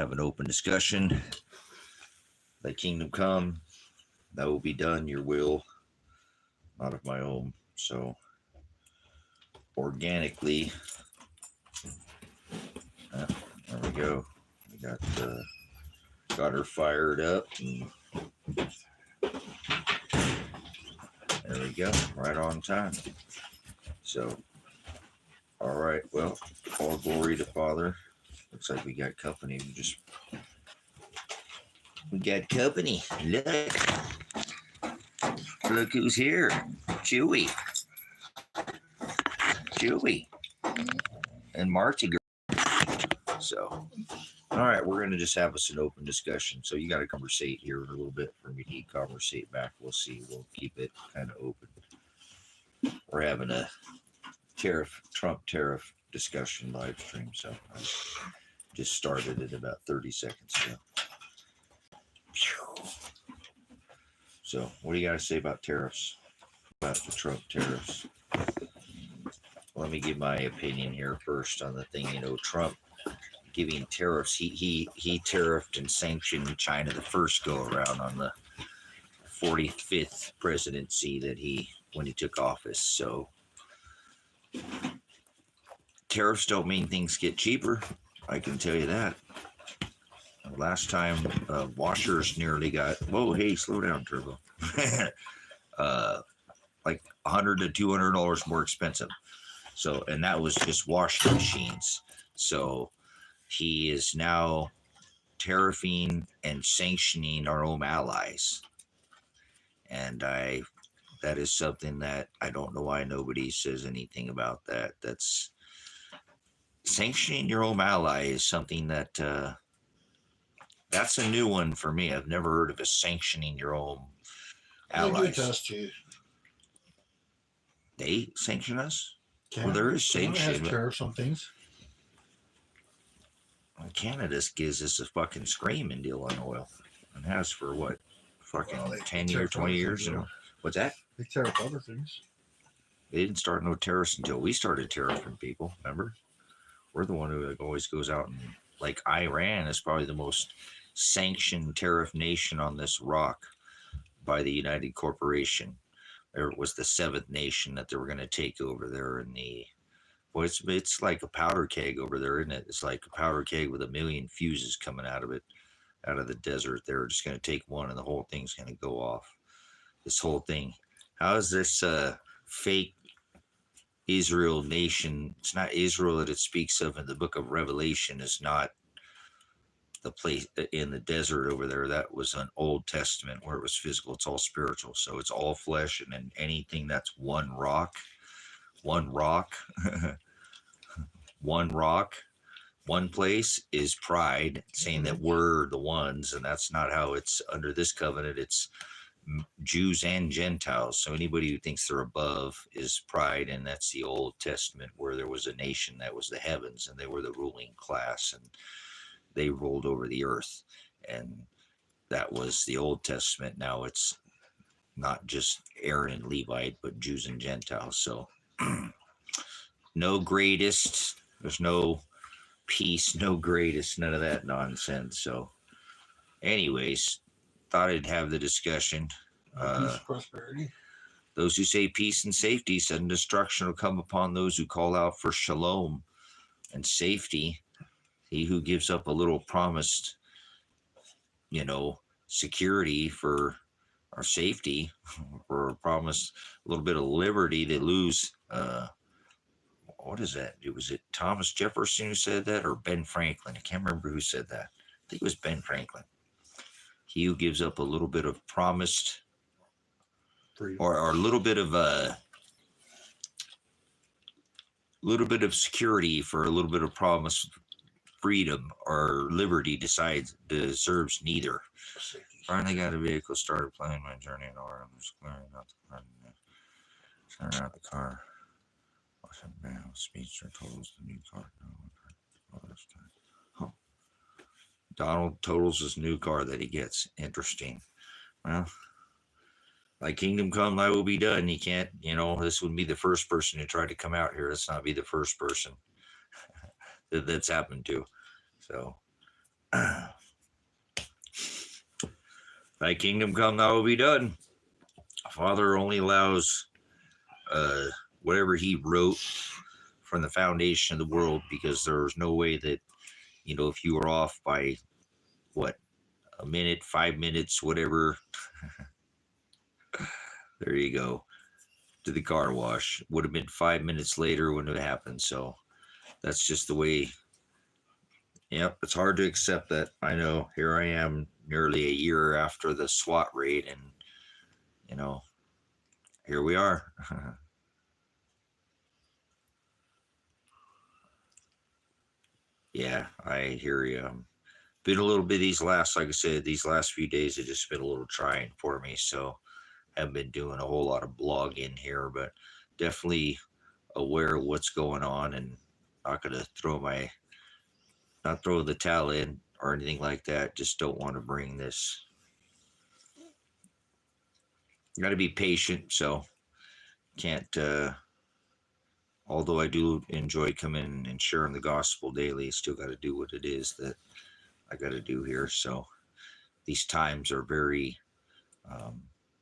have an open discussion. Thy kingdom come, thy will be done, your will, not of my own. So organically, there we go. We got her fired up, and there we go, right on time. So, all right, well, all glory to Father. Looks like we got company. We got company. Look who's here. Chewy. And Marty girl. So, all right, we're going to just have us an open discussion. So you got to conversate here a little bit for me to conversate back. We'll see. We'll keep it kind of open. We're having a Trump tariff discussion live stream. So I just started it about 30 seconds ago. So what do you got to say about tariffs? About the Trump tariffs? Let me give my opinion here first on the thing. You know, Trump giving tariffs. He tariffed and sanctioned China the first go around on the 45th presidency when he took office. So tariffs don't mean things get cheaper. I can tell you that. Last time washers nearly got, whoa, hey, slow down, Turbo. Like $100 to $200 more expensive. So, and that was just washing machines. So he is now tariffing and sanctioning our own allies. And that is something that I don't know why nobody says anything about that. That's sanctioning your own ally is something that that's a new one for me. I've never heard of a sanctioning your own allies. They do us too. They sanction us? Canada, well, there is sanction. Canada has tariffs on things. Canada gives us a fucking screaming deal on oil. And has for what? Fucking 10 years, 20 years? You know? What's that? They tariff other things. They didn't start no tariffs until we started tariffing people, remember? We're the one who always goes out and, like, Iran is probably the most sanctioned tariff nation on this rock by the United Corporation. There was the seventh nation that they were going to take over there in the, well, it's like a powder keg over there, isn't it? It's like a powder keg with a million fuses coming out of it, out of the desert. They're just going to take one and the whole thing's going to go off. This whole thing. How is this fake Israel nation? It's not Israel that it speaks of in the book of Revelation. Is not the place in the desert over there. That was an Old Testament where it was physical. It's all spiritual. So it's all flesh, and then anything that's one rock, one place is pride, saying that we're the ones, and that's not how it's under this covenant. It's Jews and Gentiles. So anybody who thinks they're above is pride, and that's the Old Testament where there was a nation that was the heavens, and they were the ruling class, and they ruled over the earth, and that was the Old Testament. Now it's not just Aaron and Levite, but Jews and Gentiles. So no greatest, there's no peace, no greatest, none of that nonsense. So anyways, thought I'd have the discussion. Peace, prosperity. Those who say peace and safety, sudden destruction will come upon those who call out for shalom and safety. He who gives up a little promised, security for our safety, or promised a little bit of liberty, to lose. What is that? Was it Thomas Jefferson who said that, or Ben Franklin? I can't remember who said that. I think it was Ben Franklin. He who gives up a little bit of promised, or a little bit of security for a little bit of promised freedom or liberty, deserves neither. Finally got a vehicle, started planning my journey in order. I'm just clearing out the car. Clearing out the car. Washing down, speedster totals the new car. Oh, this time. Huh. Donald totals his new car that he gets. Interesting. Well, thy kingdom come, thy will be done. You can't, this would be the first person who tried to come out here. Let's not be the first person that's happened to. So Thy kingdom come, thy will be done. Father only allows whatever he wrote from the foundation of the world, because there's no way that, if you were off by a minute, 5 minutes, whatever, there you go, to the car wash, would have been 5 minutes later when it happened. So that's just the way. Yep, it's hard to accept that. I know. Here I am nearly a year after the SWAT raid, and here we are. Yeah, I hear you. Been a little bit like I said, these last few days have just been a little trying for me. So haven't been doing a whole lot of blogging here, but definitely aware of what's going on, and not going to not throw the towel in or anything like that. Just don't want to bring this. Got to be patient. So can't, although I do enjoy coming and sharing the gospel daily, still got to do what it is that I got to do here. So these times are very,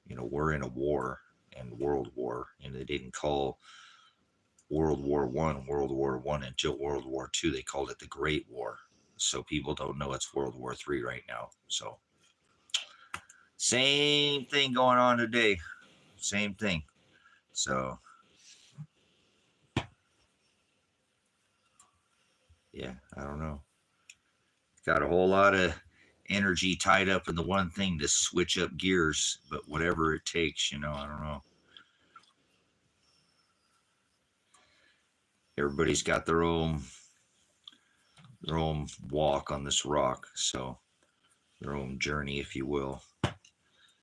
we're in a war and world war, and they didn't call World War One until World War II. They called it the Great War. So people don't know it's World War III right now. So same thing going on today. Same thing. So yeah, I don't know. Got a whole lot of energy tied up in the one thing to switch up gears, but whatever it takes, I don't know. Everybody's got their own walk on this rock, so their own journey, if you will,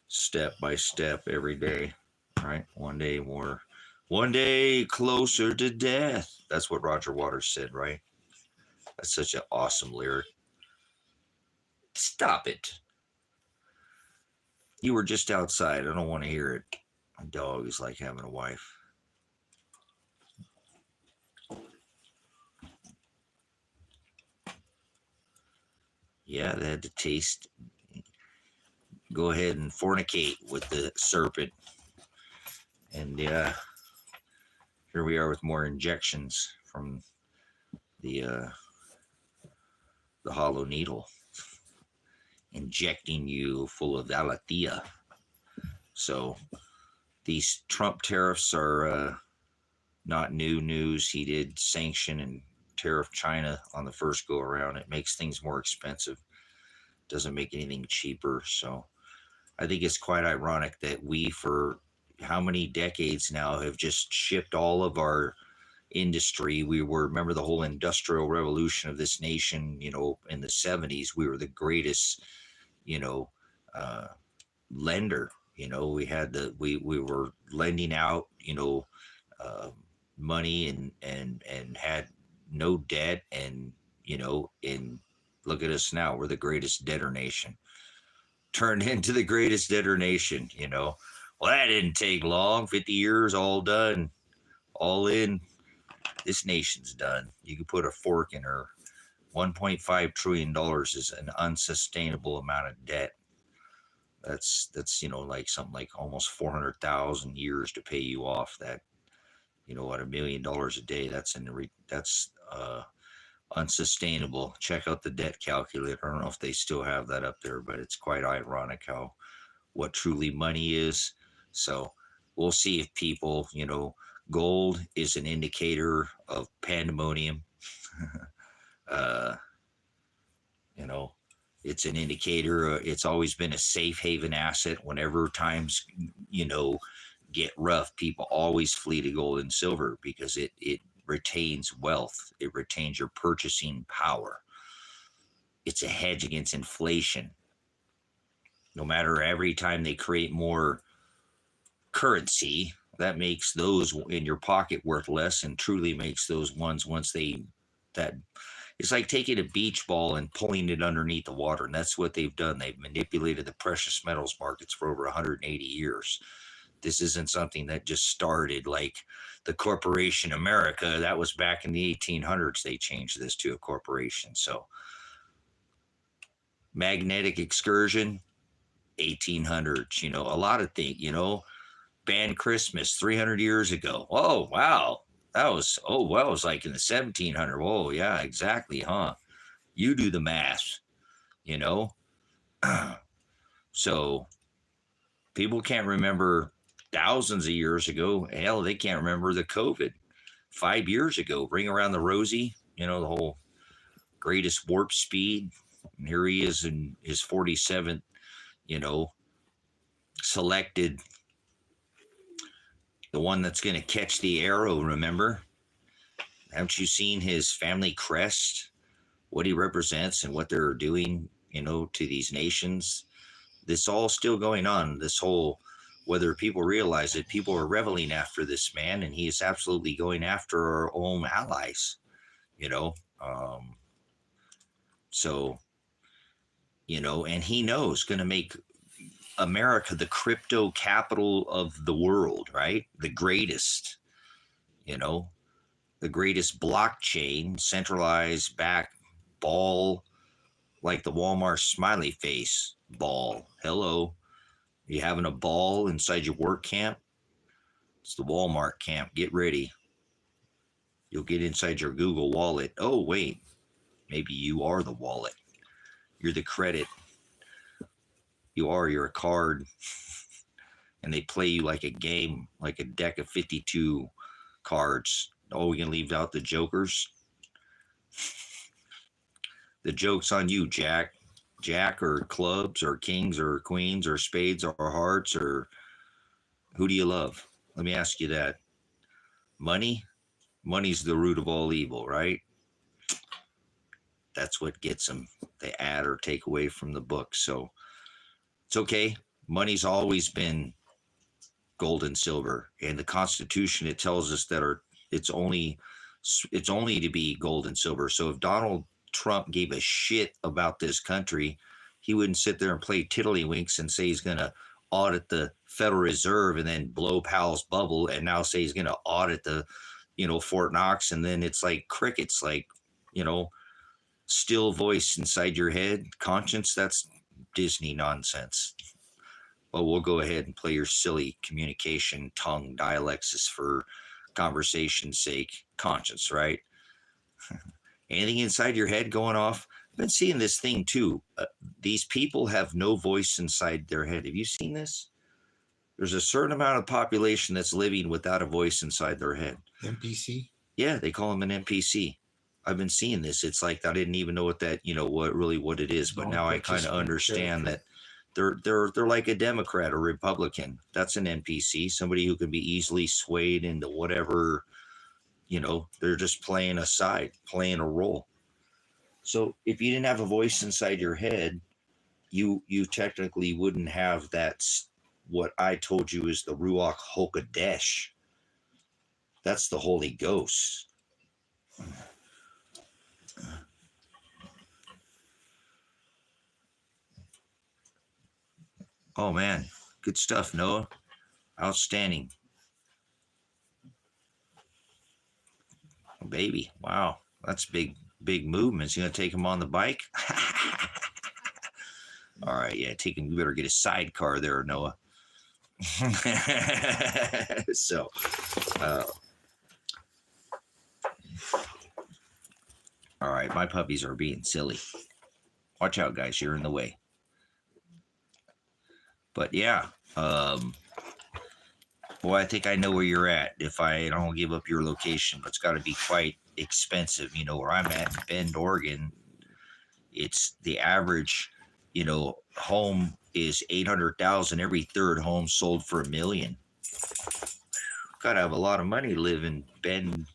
step by step every day, right? One day closer to death. That's what Roger Waters said, right? That's such an awesome lyric. Stop it. You were just outside. I don't want to hear it. My dog is like having a wife. Yeah, they had to go ahead and fornicate with the serpent. And yeah, here we are with more injections from the hollow needle, injecting you full of Alathea. So these Trump tariffs are not new news. He did sanction and tariff China on the first go around. It makes things more expensive. Doesn't make anything cheaper. So I think it's quite ironic that we, for how many decades now, have just shipped all of our industry. Remember the whole industrial revolution of this nation, in the 70s. We were the greatest, lender. We were lending out, money and had no debt, and look at us now. We're the greatest debtor nation, turned into the greatest debtor nation. Well, that didn't take long. 50 years, all done, all in. This nation's done. You can put a fork in her. $1.5 trillion is an unsustainable amount of debt. That's like something like almost 400,000 years to pay you off. That, at $1 million a day, that's unsustainable. Check out the debt calculator. I don't know if they still have that up there, but it's quite ironic what truly money is. So we'll see if people, gold is an indicator of pandemonium. It's an indicator. It's always been a safe haven asset. Whenever times, get rough, people always flee to gold and silver because it retains wealth. It retains your purchasing power. It's a hedge against inflation. No matter, every time they create more currency, that makes those in your pocket worth less, and truly makes those ones, it's like taking a beach ball and pulling it underneath the water. And that's what they've done. They've manipulated the precious metals markets for over 180 years. This isn't something that just started like the corporation America. That was back in the 1800s. They changed this to a corporation. So magnetic excursion, 1800s, a lot of things, banned Christmas 300 years ago. Oh, wow. That was, it was like in the 1700s. Oh, yeah, exactly, huh? You do the math, you know? So people can't remember thousands of years ago. Hell, they can't remember the COVID 5 years ago. Ring around the rosy, the whole greatest warp speed. And here he is in his 47th, selected, the one that's going to catch the arrow, remember? Haven't you seen his family crest? What he represents and what they're doing, to these nations? This all still going on. This whole, whether people realize it, people are reveling after this man, and he is absolutely going after our own allies, so, and he knows going to make America the crypto capital of the world, right? The greatest, the greatest blockchain, centralized back ball, like the Walmart smiley face ball. Hello. You having a ball inside your work camp? It's the Walmart camp. Get ready. You'll get inside your Google wallet. Oh, wait. Maybe you are the wallet. You're the credit. You're a card. And they play you like a game, like a deck of 52 cards. Oh, we can leave out the jokers. The joke's on you, Jack. Jack or clubs or kings or queens or spades or hearts, or who do you love? Let me ask you that. Money? Money's the root of all evil, right? That's what gets them. They add or take away from the book. So it's okay. Money's always been gold and silver. And the Constitution, it tells us that it's only to be gold and silver. So if Donald Trump gave a shit about this country, he wouldn't sit there and play tiddlywinks and say he's going to audit the Federal Reserve and then blow Powell's bubble and now say he's going to audit the, Fort Knox. And then it's like crickets, like, still voice inside your head, conscience. That's Disney nonsense. But we'll go ahead and play your silly communication tongue dialects for conversation's sake. Conscience, right? Anything inside your head going off? I've been seeing this thing too. These people have no voice inside their head. Have you seen this? There's a certain amount of population that's living without a voice inside their head. NPC? Yeah, they call them an NPC. I've been seeing this. It's like I didn't even know what that, what it is, but now I kind of understand that they're like a Democrat or Republican. That's an NPC, somebody who can be easily swayed into whatever. They're just playing a side, playing a role. So if you didn't have a voice inside your head, you technically wouldn't have that. What I told you is the Ruach HaKodesh. That's the Holy Ghost. Oh man, good stuff, Noah. Outstanding. Oh, baby, wow, that's big movements. You gonna take him on the bike? All right, yeah, take him. You better get a sidecar there, Noah. So, all right, my puppies are being silly. Watch out, guys, you're in the way. But yeah, boy, I think I know where you're at. If I don't give up your location, but it's got to be quite expensive. Where I'm at in Bend, Oregon, it's the average, home is 800,000. Every third home sold for $1 million. Got to have a lot of money to live in Bend.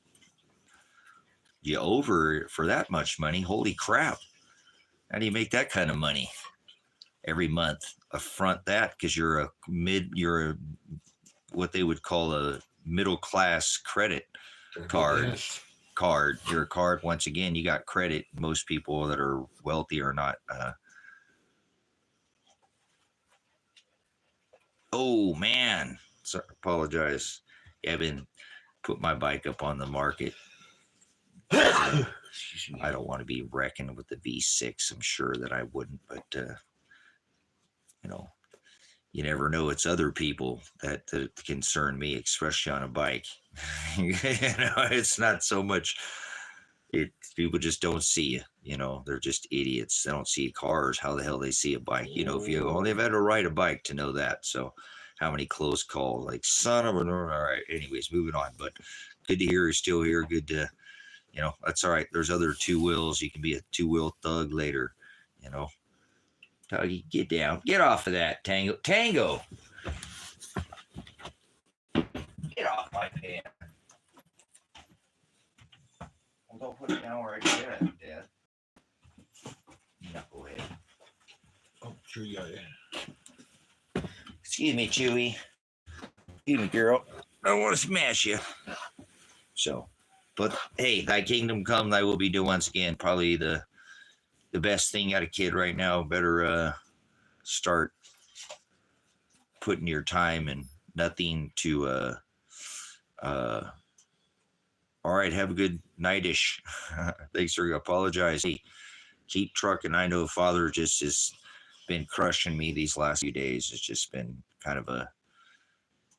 You over for that much money? Holy crap! How do you make that kind of money every month? Affront that because you're what they would call a middle class credit card. Your card, once again, you got credit. Most people that are wealthy are not. Oh man, sorry, apologize. Yeah, I've been put my bike up on the market. Excuse me. I don't want to be wrecking with the V6. I'm sure that I wouldn't, but you know, you never know. It's other people that concern me, especially on a bike. You know, it's not so much. People just don't see you. You know, they're just idiots. They don't see cars. How the hell they see a bike? You know, if you only have had to ride a bike to know that. So, how many close calls? Like son of a. All right. Anyways, moving on. But good to hear you're still here. Good to, you know, that's all right. There's other two wheels. You can be a two-wheel thug later. You know, Tuggy, get down. Get off of that, Tango. Tango. Get off my pan. Well, don't put it down where I get it, Dad. Knucklehead. Oh, sure, yeah. Excuse me, Chewy. Excuse me, girl. I don't want to smash you. So, but hey, thy kingdom come, thy will be done once again. Probably the best thing out of kid right now. Better start putting your time and nothing to all right, have a good nightish. Thanks for apologize. Hey, keep trucking. I know Father just has been crushing me these last few days. It's just been kind of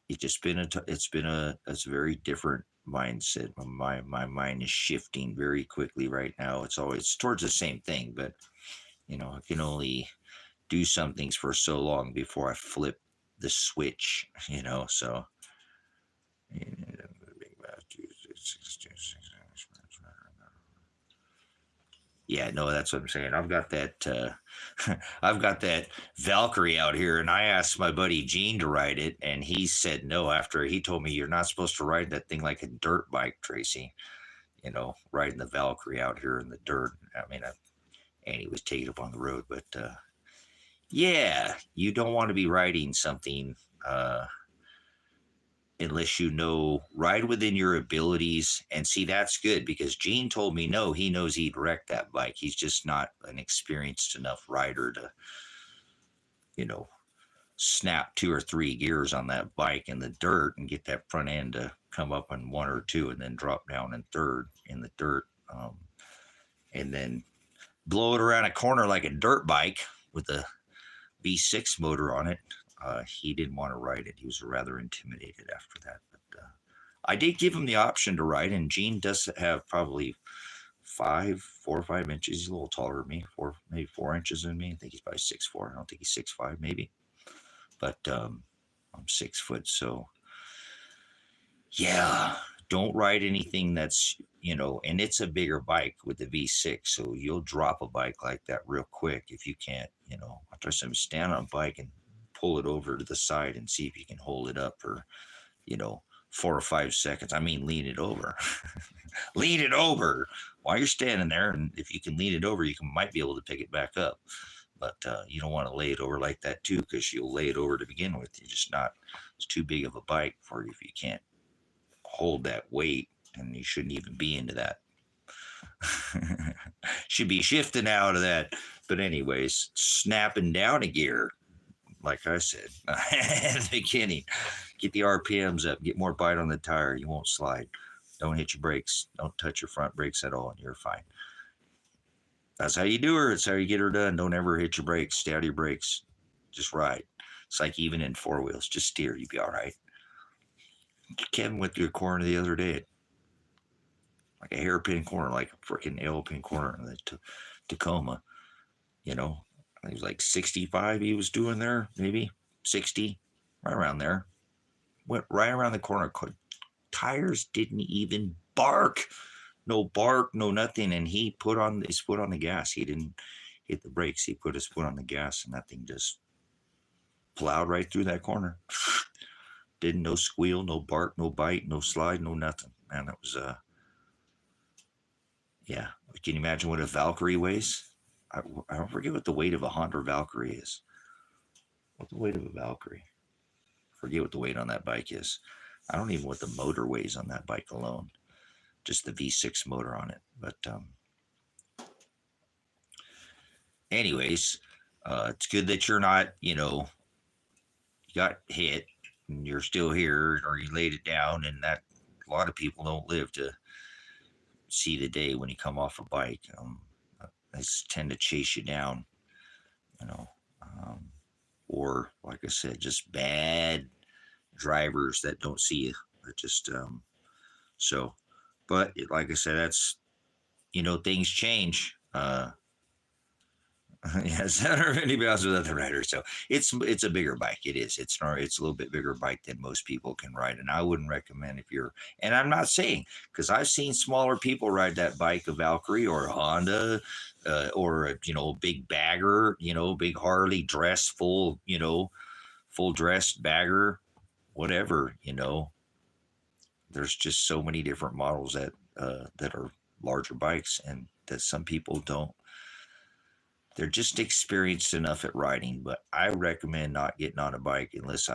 it's a very different mindset. My mind is shifting very quickly right now. It's always towards the same thing, but you know, I can only do some things for so long before I flip the switch, you know, so yeah, no, that's what I'm saying. I've got that I've got that Valkyrie out here, and I asked my buddy Gene to ride it, and he said no after he told me you're not supposed to ride that thing like a dirt bike, Tracy. You know, riding the Valkyrie out here in the dirt. I mean, and he was taking it up on the road, but yeah, you don't want to be riding something unless you know, ride within your abilities. And see, that's good because Gene told me no, he knows he'd wreck that bike. He's just not an experienced enough rider to, you know, snap 2 or 3 gears on that bike in the dirt and get that front end to come up in 1 or 2 and then drop down in third in the dirt. And then blow it around a corner like a dirt bike with a V6 motor on it. He didn't want to ride it. He was rather intimidated after that. But I did give him the option to ride, and Gene does have probably 4 or 5 inches. He's a little taller than me, maybe 4 inches than me. I think he's probably 6'4". I don't think he's 6'5", maybe. But I'm 6 foot, so yeah. Don't ride anything that's, you know, and it's a bigger bike with the V6, so you'll drop a bike like that real quick if you can't, you know. I try to stand on a bike and pull it over to the side and see if you can hold it up for, you know, 4 or 5 seconds. I mean, lean it over. Lean it over while you're standing there, and if you can lean it over, might be able to pick it back up. But you don't want to lay it over like that too, because you'll lay it over to begin with. It's too big of a bike for you if you can't hold that weight, and you shouldn't even be into that. Should be shifting out of that. But anyways, snapping down a gear, like I said at the beginning, get the RPMs up, get more bite on the tire. You won't slide. Don't hit your brakes. Don't touch your front brakes at all, and you're fine. That's how you do her. It's how you get her done. Don't ever hit your brakes. Stay out of your brakes. Just ride. It's like even in 4 wheels. Just steer. You'll be all right. Kevin went through a corner the other day, like a hairpin corner, like a freaking L-pin corner in the Tacoma. You know, he was like 65 he was doing there, maybe 60, right around there. Went right around the corner. Tires didn't even bark. No bark, no nothing. And he put on his foot on the gas. He didn't hit the brakes. He put his foot on the gas, and that thing just plowed right through that corner. Didn't no squeal, no bark, no bite, no slide, no nothing. Man, that was yeah. Can you imagine what a Valkyrie weighs? I don't forget what the weight of a Honda Valkyrie is. What's the weight of a Valkyrie? Forget what the weight on that bike is. I don't even know what the motor weighs on that bike alone. Just the V6 motor on it. But anyways, it's good that you're not, you know, you got hit and you're still here, or you laid it down, and that a lot of people don't live to see the day when you come off a bike. They tend to chase you down, you know, um, or like I said, just bad drivers that don't see you. That just so. But like I said, that's things change. Yeah, 750 pounds without the rider. So it's a bigger bike. It is. It's a little bit bigger bike than most people can ride. And I wouldn't recommend if you're. And I'm not saying because I've seen smaller people ride that bike, a Valkyrie or a Honda, or a big bagger, big Harley dress full, full dressed bagger, whatever. There's just so many different models that are larger bikes, and that some people don't. They're just experienced enough at riding, but I recommend not getting on a bike unless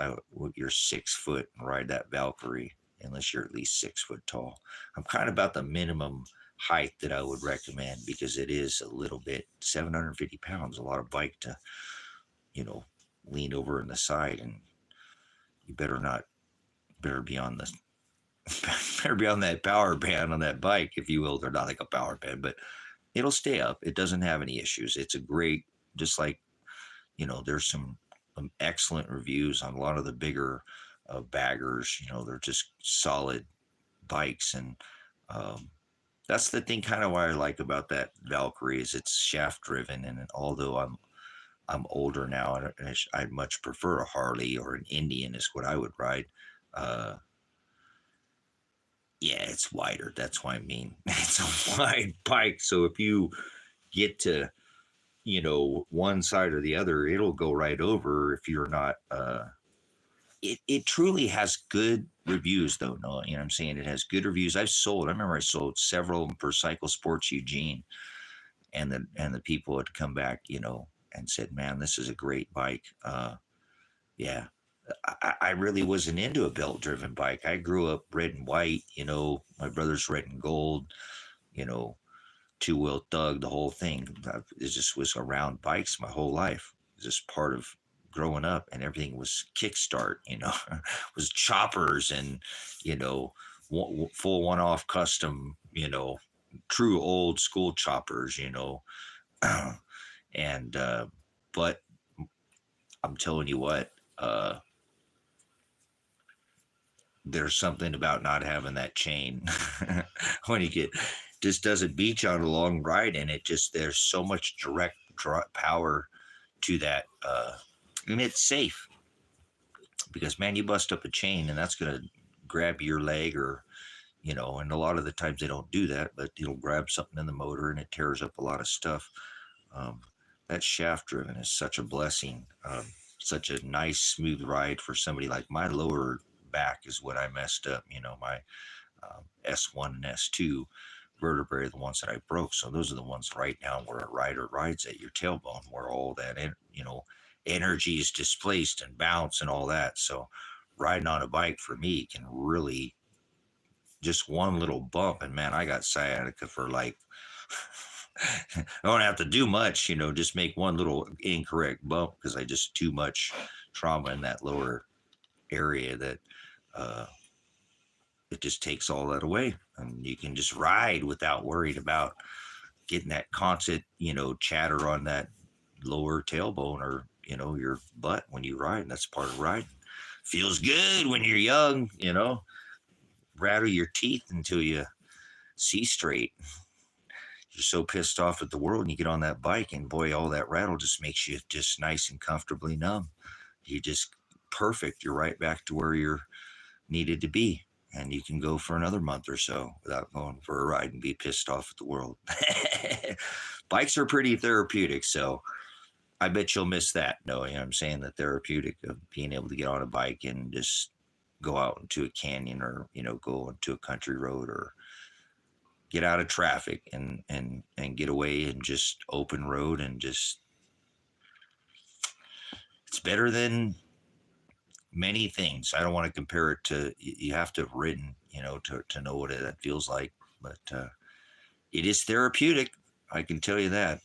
you're 6 foot and ride that Valkyrie, unless you're at least 6 foot tall. I'm kind of about the minimum height that I would recommend because it is a little bit 750 pounds, a lot of bike to, lean over in the side, and you better be on the better be on that power band on that bike, if you will. They're not like a power band, but it'll stay up. It doesn't have any issues. It's a great, just like, there's some excellent reviews on a lot of the bigger baggers. They're just solid bikes. And that's the thing kind of why I like about that Valkyrie is it's shaft driven. And although I'm older now, and I'd much prefer a Harley or an Indian is what I would ride. Yeah, it's wider. That's what I mean. It's a wide bike. So if you get to, one side or the other, it'll go right over if you're not. It truly has good reviews, though. No, what I'm saying? It has good reviews. I remember I sold several for Cycle Sports Eugene, and the people had come back, and said, "Man, this is a great bike." Yeah, I really wasn't into a belt driven bike. I grew up red and white, my brother's red and gold, two wheel thug, the whole thing. It just was around bikes my whole life. It was just part of growing up, and everything was kickstart, was choppers and, full one off custom, true old school choppers, and, but I'm telling you what, there's something about not having that chain when you just doesn't beat you on a long ride, and there's so much direct power to that, and it's safe because, man, you bust up a chain and that's gonna grab your leg, or and a lot of the times they don't do that, but it'll grab something in the motor and it tears up a lot of stuff. um, that shaft driven is such a blessing. Such a nice smooth ride for somebody. Like my lower back is what I messed up. My S1 and S2 vertebrae are the ones that I broke. So those are the ones right now where a rider rides at your tailbone, where all that energy is displaced and bounce and all that. So riding on a bike for me can really, just one little bump, and man, I got sciatica for like I don't have to do much, just make one little incorrect bump because I just too much trauma in that lower area that it just takes all that away, and you can just ride without worried about getting that constant, chatter on that lower tailbone or your butt when you ride. And that's part of riding. Feels good when you're young, rattle your teeth until you see straight. You're so pissed off at the world, and you get on that bike, and boy, all that rattle just makes you just nice and comfortably numb. You just perfect. You're right back to where you're needed to be, and you can go for another month or so without going for a ride and be pissed off at the world. Bikes are pretty therapeutic, so I bet you'll miss that. No, I'm saying the therapeutic of being able to get on a bike and just go out into a canyon, or go into a country road, or get out of traffic and get away and just open road, and just, it's better than many things. I don't want to compare it to, you have to have ridden, to know what it feels like, but it is therapeutic. I can tell you that.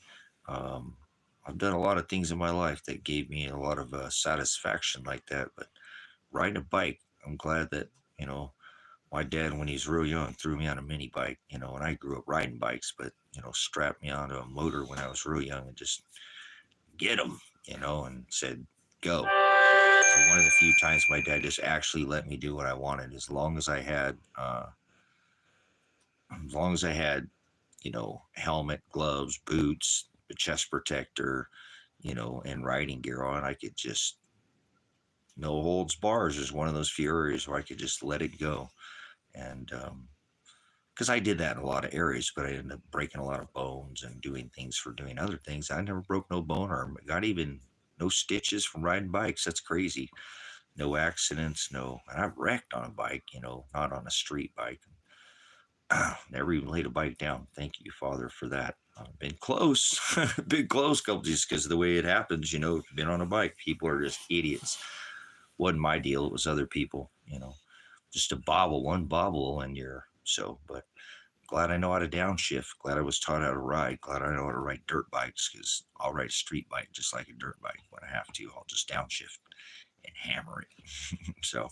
I've done a lot of things in my life that gave me a lot of satisfaction like that, but riding a bike, I'm glad that, my dad, when he's real young, threw me on a mini bike, and I grew up riding bikes, but, strapped me onto a motor when I was real young and just get him, and said, go. So one of the few times my dad just actually let me do what I wanted, as long as I had, helmet, gloves, boots, a chest protector, and riding gear on, I could just, no holds bars is one of those few areas where I could just let it go. And, because I did that in a lot of areas, but I ended up breaking a lot of bones and doing things for doing other things. I never broke no bone or got even no stitches from riding bikes. That's crazy. No accidents, no. And I've wrecked on a bike, not on a street bike. Never even laid a bike down. Thank you, Father, for that. I've been close, been close, couple just because of the way it happens. Been on a bike. People are just idiots. Wasn't my deal. It was other people. Just a bobble, one bobble, and you're so. But glad I know how to downshift. Glad I was taught how to ride. Glad I know how to ride dirt bikes because I'll ride a street bike just like a dirt bike. When I have to, I'll just downshift and hammer it. So,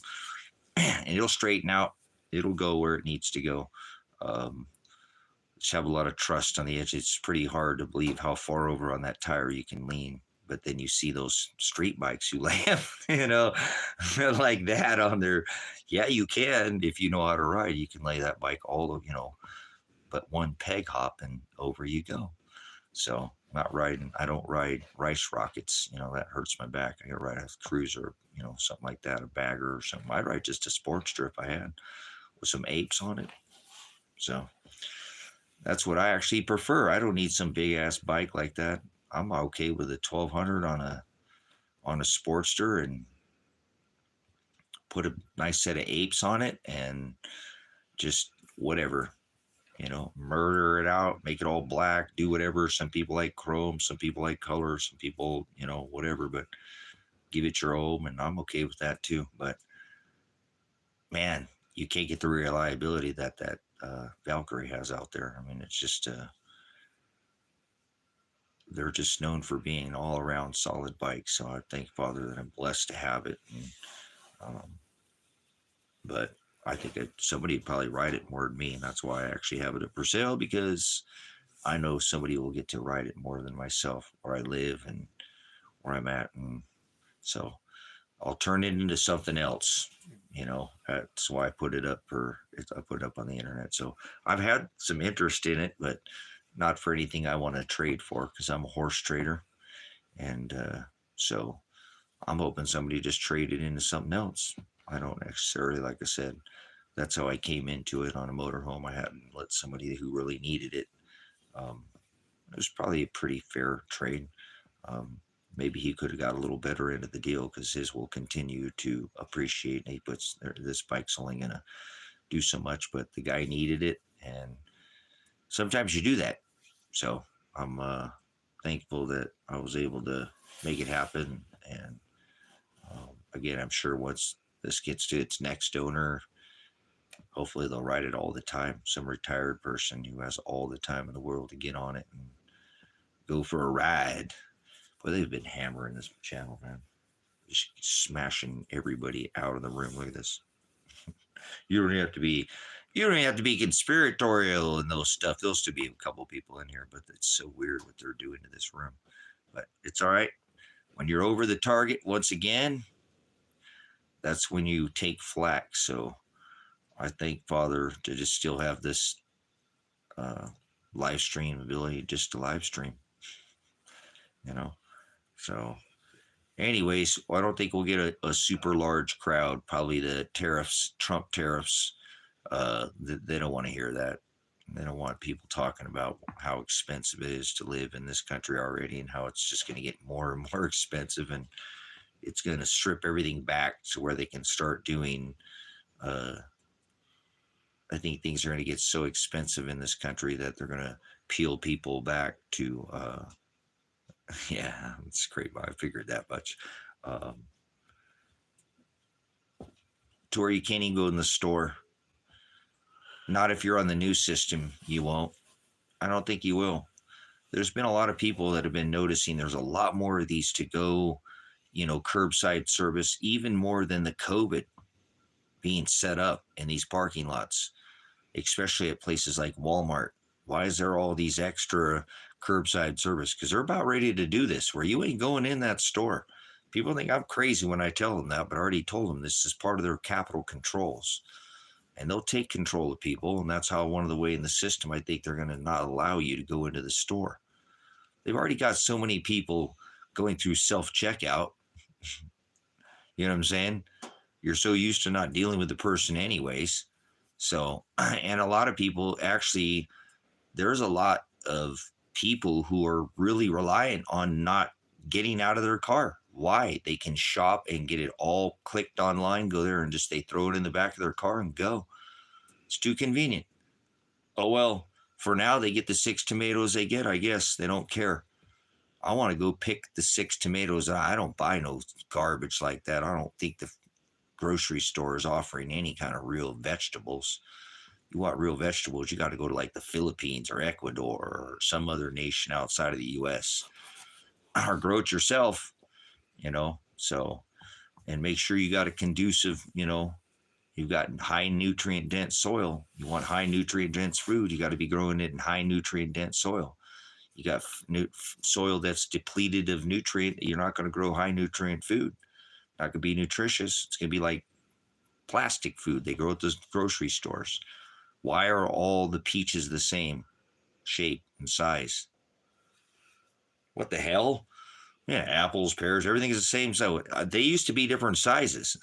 and it'll straighten out. It'll go where it needs to go. Just have a lot of trust on the edge. It's pretty hard to believe how far over on that tire you can lean. But then you see those street bikes who land, like that on there. Yeah, you can. If you know how to ride, you can lay that bike all of, but one peg hop and over you go. So not riding. I don't ride rice rockets. That hurts my back. I got to ride a cruiser, something like that, a bagger or something. I'd ride just a Sportster if I had with some apes on it. So that's what I actually prefer. I don't need some big ass bike like that. I'm okay with a 1200 on a Sportster and put a nice set of apes on it and just whatever, murder it out, make it all black, do whatever. Some people like chrome, some people like color, some people, whatever, but give it your own, and I'm okay with that too. But man, you can't get the reliability that Valkyrie has out there. I mean, it's just they're just known for being an all around solid bike. So I thank Father that I'm blessed to have it. And, but I think somebody would probably ride it more than me, and that's why I actually have it up for sale, because I know somebody will get to ride it more than myself where I live and where I'm at. And so I'll turn it into something else. That's why I put it up on the internet. So I've had some interest in it, but not for anything I want to trade for, because I'm a horse trader. And so I'm hoping somebody just trade it into something else. I don't necessarily, like I said, that's how I came into it on a motorhome. I hadn't let somebody who really needed it. It was probably a pretty fair trade. Maybe he could have got a little better into the deal because his will continue to appreciate. And he puts this bike's only going to do so much, but the guy needed it. And sometimes you do that. So I'm thankful that I was able to make it happen. And again, I'm sure once this gets to its next owner, hopefully they'll ride it all the time. Some retired person who has all the time in the world to get on it and go for a ride. Boy, they've been hammering this channel, man. Just smashing everybody out of the room. Look at this. You don't have to be conspiratorial and those stuff. There'll still be a couple people in here, but it's so weird what they're doing to this room. But it's all right. When you're over the target once again, that's when you take flack. So I thank Father to just still have this live stream ability, just to live stream. So anyways, I don't think we'll get a super large crowd. Probably the tariffs, Trump tariffs. They don't want to hear that. They don't want people talking about how expensive it is to live in this country already, and how it's just going to get more and more expensive, and it's going to strip everything back to where they can start doing. I think things are going to get so expensive in this country that they're going to peel people back to. Yeah, it's great. I figured that much. To where you can't even go in the store. Not if you're on the new system, you won't. I don't think you will. There's been a lot of people that have been noticing there's a lot more of these to go, curbside service, even more than the COVID. being set up in these parking lots, especially at places like Walmart. Why is there all these extra curbside service? Because they're about ready to do this where you ain't going in that store. People think I'm crazy when I tell them that, but I already told them this is part of their capital controls. And they'll take control of people. And that's how one of the way in the system, I think they're going to not allow you to go into the store. They've already got so many people going through self-checkout. You know what I'm saying? You're so used to not dealing with the person anyways. So, and a lot of people actually, there's a lot of people who are really reliant on not getting out of their car. Why? They can shop and get it all clicked online, go there and just they throw it in the back of their car and go. It's too convenient. Oh, well, for now they get the 6 tomatoes they get, I guess. They don't care. I want to go pick the 6 tomatoes. I don't buy no garbage like that. I don't think the grocery store is offering any kind of real vegetables. You want real vegetables, you got to go to like the Philippines or Ecuador or some other nation outside of the US or grow it yourself, you know. So, and make sure you got a conducive, you know, you've got high nutrient dense soil. You want high nutrient dense food, you got to be growing it in high nutrient dense soil. You got soil that's depleted of nutrient, you're not going to grow high nutrient food. Not going to be nutritious. It's going to be like plastic food they grow at the grocery stores. Why are all the peaches the same shape and size? What the hell? Yeah, apples, pears, everything is the same. So they used to be different sizes.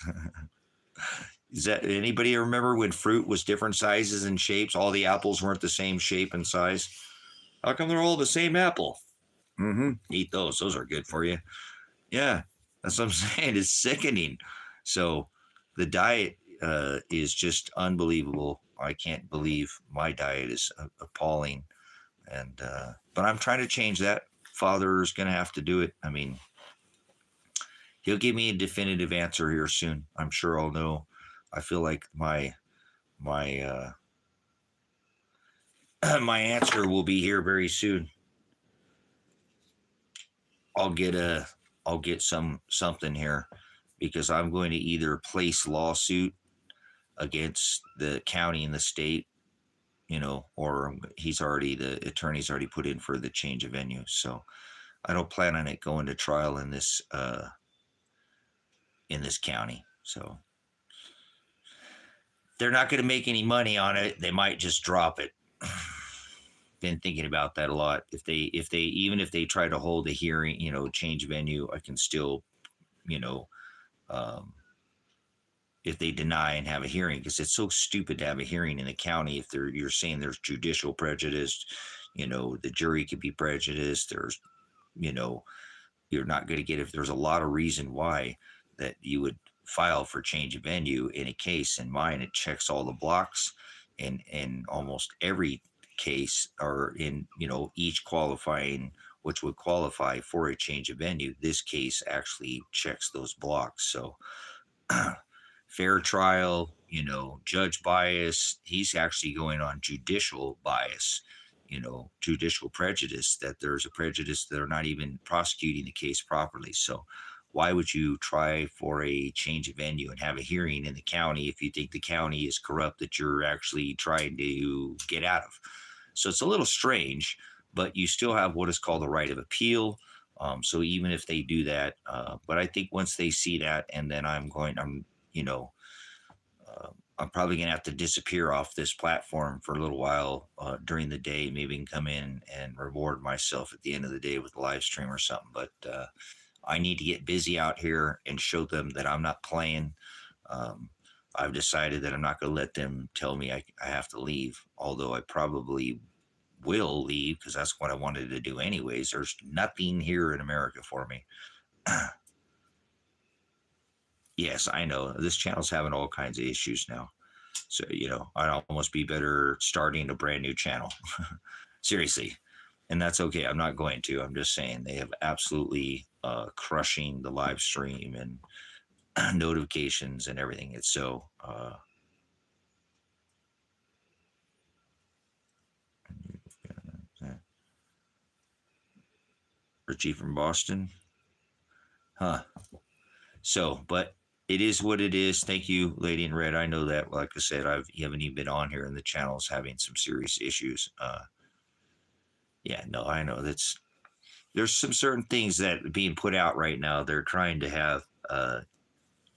Is that anybody remember when fruit was different sizes and shapes? All the apples weren't the same shape and size. How come they're all the same apple? Eat those. Those are good for you. Yeah, that's what I'm saying. It's sickening. So the diet is just unbelievable. I can't believe my diet is appalling. And but I'm trying to change that. Father's going to have to do it. I mean, he'll give me a definitive answer here soon. I'm sure I'll know. I feel like my my answer will be here very soon. I'll get something here because I'm going to either place lawsuit against the county and the state, you know, or the attorney's already put in for the change of venue. So I don't plan on it going to trial in this county. So they're not going to make any money on it. They might just drop it. Been thinking about that a lot. If they try to hold a hearing, you know, change venue, I can still, you know, if they deny and have a hearing, because it's so stupid to have a hearing in the county if you're saying there's judicial prejudice, you know, the jury could be prejudiced. There's, you know, you're not going to get, if there's a lot of reason why that you would file for change of venue in a case. In mine, it checks all the blocks, and in almost every case, or in, you know, each qualifying which would qualify for a change of venue, this case actually checks those blocks. So fair trial, you know, judge bias, he's actually going on judicial bias, you know, judicial prejudice, that there's a prejudice that are not even prosecuting the case properly. So why would you try for a change of venue and have a hearing in the county if you think the county is corrupt that you're actually trying to get out of? So it's a little strange, but you still have what is called the right of appeal. So even if they do that, but I think once they see that, and then you know, I'm probably going to have to disappear off this platform for a little while during the day. Maybe I can come in and reward myself at the end of the day with a live stream or something. But I need to get busy out here and show them that I'm not playing. I've decided that I'm not going to let them tell me I have to leave, although I probably will leave because that's what I wanted to do anyways. There's nothing here in America for me. Yes, I know this channel's having all kinds of issues now. So, you know, I'd almost be better starting a brand new channel. Seriously. And that's okay. I'm not going to. I'm just saying they have absolutely crushing the live stream and notifications and everything. It's so Richie from Boston. Huh. So, but it is what it is. Thank you, Lady in Red. I know that. Like I said, you haven't even been on here, and the channel's having some serious issues. Yeah, no, I know there's some certain things that are being put out right now. They're trying to have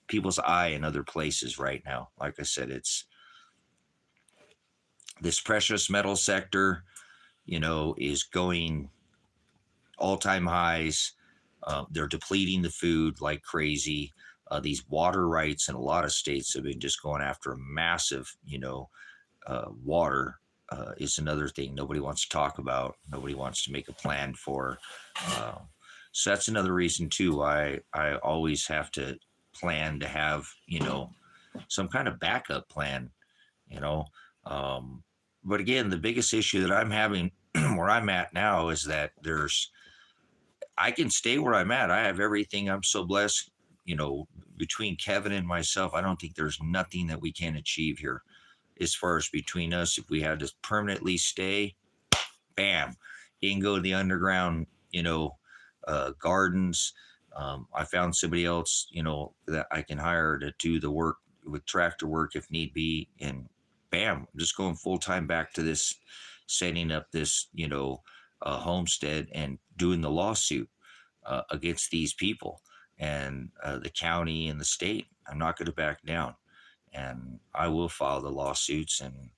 people's eye in other places right now. Like I said, it's this precious metal sector, is going all-time highs. They're depleting the food like crazy. These water rights in a lot of states have been just going after a massive, water is another thing nobody wants to talk about. Nobody wants to make a plan for. Uh, so that's another reason too why I always have to plan to have, some kind of backup plan, you know. But again, the biggest issue that I'm having where I'm at now is that I can stay where I'm at. I have everything. I'm so blessed, between Kevin and myself. I don't think there's nothing that we can't achieve here as far as between us. If we had to permanently stay, bam, you can go to the underground, gardens. I found somebody else, that I can hire to do the work with tractor work if need be. And bam, I'm just going full time back to this, setting up this, homestead and doing the lawsuit against these people and the county and the state. I'm not going to back down, and I will file the lawsuits, and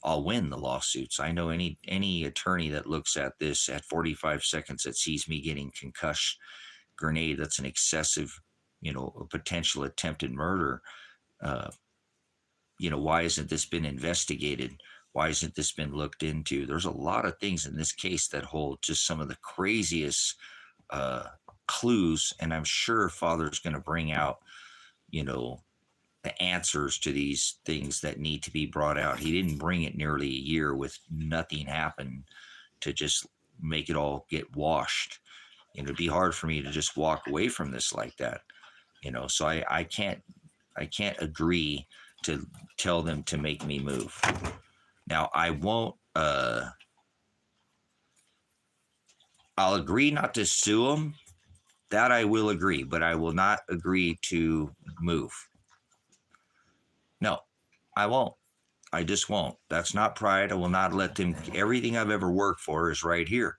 I'll win the lawsuits. I know any attorney that looks at this at 45 seconds that sees me getting concussed grenade, that's an excessive, a potential attempted murder. Uh, why hasn't this been investigated? Why hasn't this been looked into? There's a lot of things in this case that hold just some of the craziest uh, clues, and I'm sure Father's going to bring out, the answers to these things that need to be brought out. He didn't bring it nearly a year with nothing happen to just make it all get washed. It'd be hard for me to just walk away from this like that. So I can't agree to tell them to make me move. Now I won't. I'll agree not to sue them. That I will agree, but I will not agree to move. No, I won't. I just won't. That's not pride. I will not let them. Everything I've ever worked for is right here.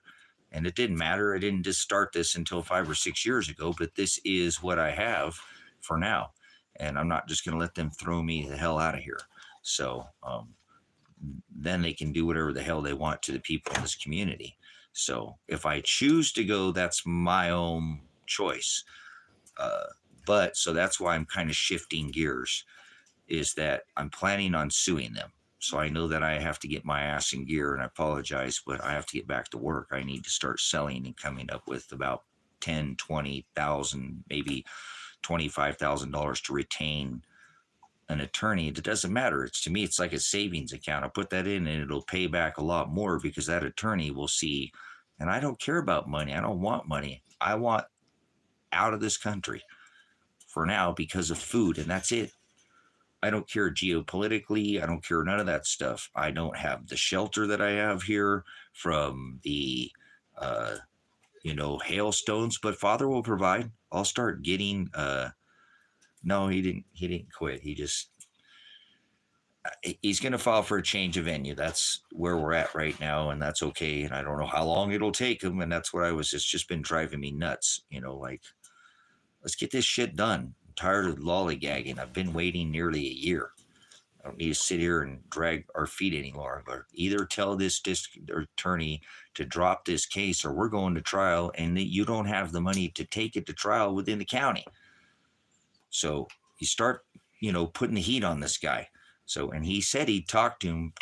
And it didn't matter. I didn't just start this until 5 or 6 years ago, but this is what I have for now. And I'm not just going to let them throw me the hell out of here. So then they can do whatever the hell they want to the people in this community. So if I choose to go, that's my own choice. But so that's why I'm kind of shifting gears, is that I'm planning on suing them. So I know that I have to get my ass in gear, and I apologize, but I have to get back to work. I need to start selling and coming up with about 10, 20,000, maybe $25,000 to retain an attorney. It doesn't matter. To me, it's like a savings account. I put that in and it'll pay back a lot more because that attorney will see, and I don't care about money. I don't want money. I want out of this country for now because of food, and that's it. I don't care geopolitically. I don't care none of that stuff. I don't have the shelter that I have here from the, hailstones, but Father will provide. I'll start getting, no, he didn't quit. He's going to file for a change of venue. That's where we're at right now. And that's okay. And I don't know how long it'll take him. And that's what it's just been driving me nuts. Like, let's get this shit done. Tired of lollygagging. I've been waiting nearly a year. I don't need to sit here and drag our feet anymore. But either tell this attorney to drop this case, or we're going to trial, and you don't have the money to take it to trial within the county. So you start, putting the heat on this guy. So, and he said he talked to him,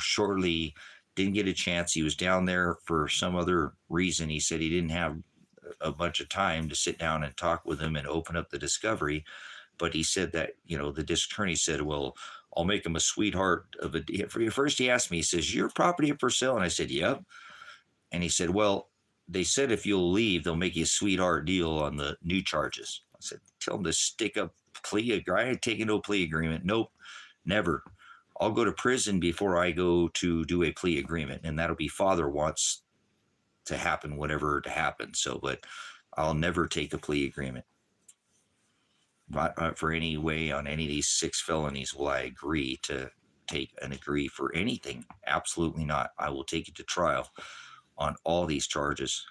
shortly. Didn't get a chance. He was down there for some other reason. He said he didn't have a bunch of time to sit down and talk with him and open up the discovery. But he said that, the district attorney said, well, I'll make him a sweetheart of a deal. First he asked me, he says, your property up for sale? And I said, yep. And he said, well, they said if you'll leave, they'll make you a sweetheart deal on the new charges. I said, tell him to stick up plea. I ain't taking no plea agreement. Nope, never. I'll go to prison before I go to do a plea agreement. And that'll be Father wants to happen, whatever to happen. So, but I'll never take a plea agreement. for any way on any of these 6 felonies will I agree to agree for anything. Absolutely not. I will take it to trial on all these charges.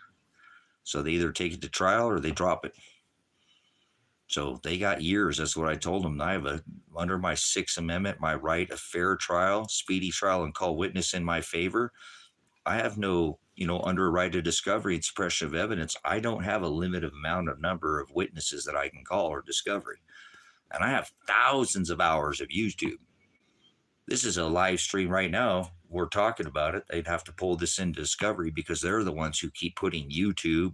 So they either take it to trial or they drop it. So they got years. That's what I told them. I have under my 6th Amendment, my right of fair trial, speedy trial, and call witness in my favor. I have no, under a right of discovery and suppression of evidence, I don't have a limited number of witnesses that I can call or discovery. And I have thousands of hours of YouTube. This is a live stream right now. We're talking about it. They'd have to pull this into discovery because they're the ones who keep putting YouTube.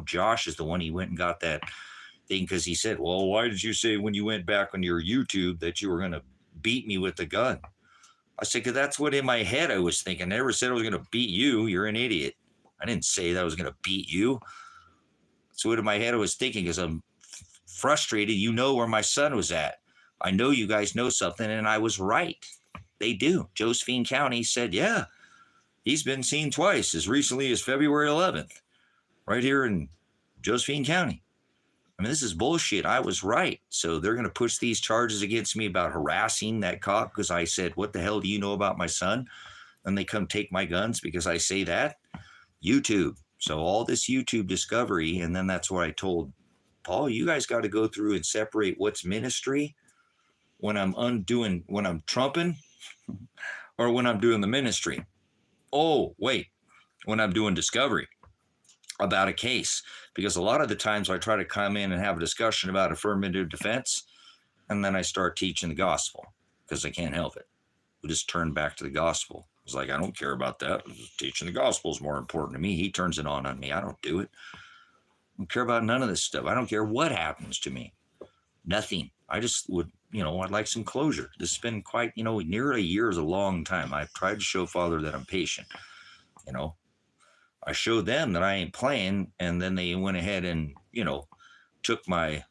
Josh is the one, he went and got that thing because he said, well, why did you say when you went back on your YouTube that you were going to beat me with the gun? I said, because that's what in my head I was thinking. I never said I was going to beat you. You're an idiot. I didn't say that I was going to beat you. That's what in my head I was thinking because I'm frustrated. You know where my son was at. I know you guys know something, and I was right. They do. Josephine County said, yeah, he's been seen twice as recently as February 11th, right here in Josephine County. I mean, this is bullshit. I was right. So they're going to push these charges against me about harassing that cop because I said, what the hell do you know about my son? And they come take my guns because I say that. YouTube. So all this YouTube discovery, and then that's what I told Paul, you guys got to go through and separate what's ministry when I'm trumping or when I'm doing the ministry. Oh, wait, when I'm doing discovery about a case, because a lot of the times I try to come in and have a discussion about affirmative defense, and then I start teaching the gospel because I can't help it. We just turn back to the gospel. It's like, I don't care about that. Teaching the gospel is more important to me. He turns it on me. I don't do it. I don't care about none of this stuff. I don't care what happens to me. Nothing. I just would, I'd like some closure. This has been quite, nearly a year is a long time. I've tried to show Father that I'm patient, I showed them that I ain't playing, and then they went ahead and, took my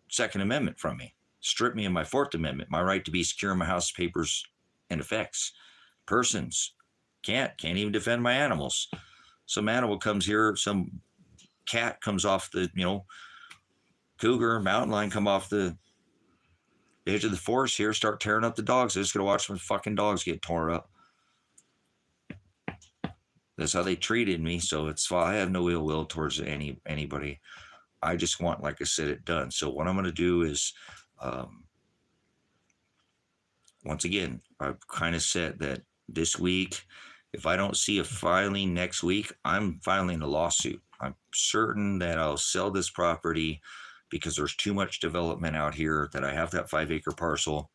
Second Amendment from me, stripped me of my Fourth Amendment, my right to be secure in my house, papers, and effects. Persons can't even defend my animals. Some animal comes here, some cat comes off the, cougar, mountain lion come off the edge of the forest here, start tearing up the dogs. They're just going to watch some fucking dogs get torn up. That's how they treated me. So I have no ill will towards anybody. I just want, like I said, it done. So what I'm going to do is, once again, I've kind of said that this week, if I don't see a filing next week, I'm filing a lawsuit. I'm certain that I'll sell this property because there's too much development out here, that I have that 5-acre parcel.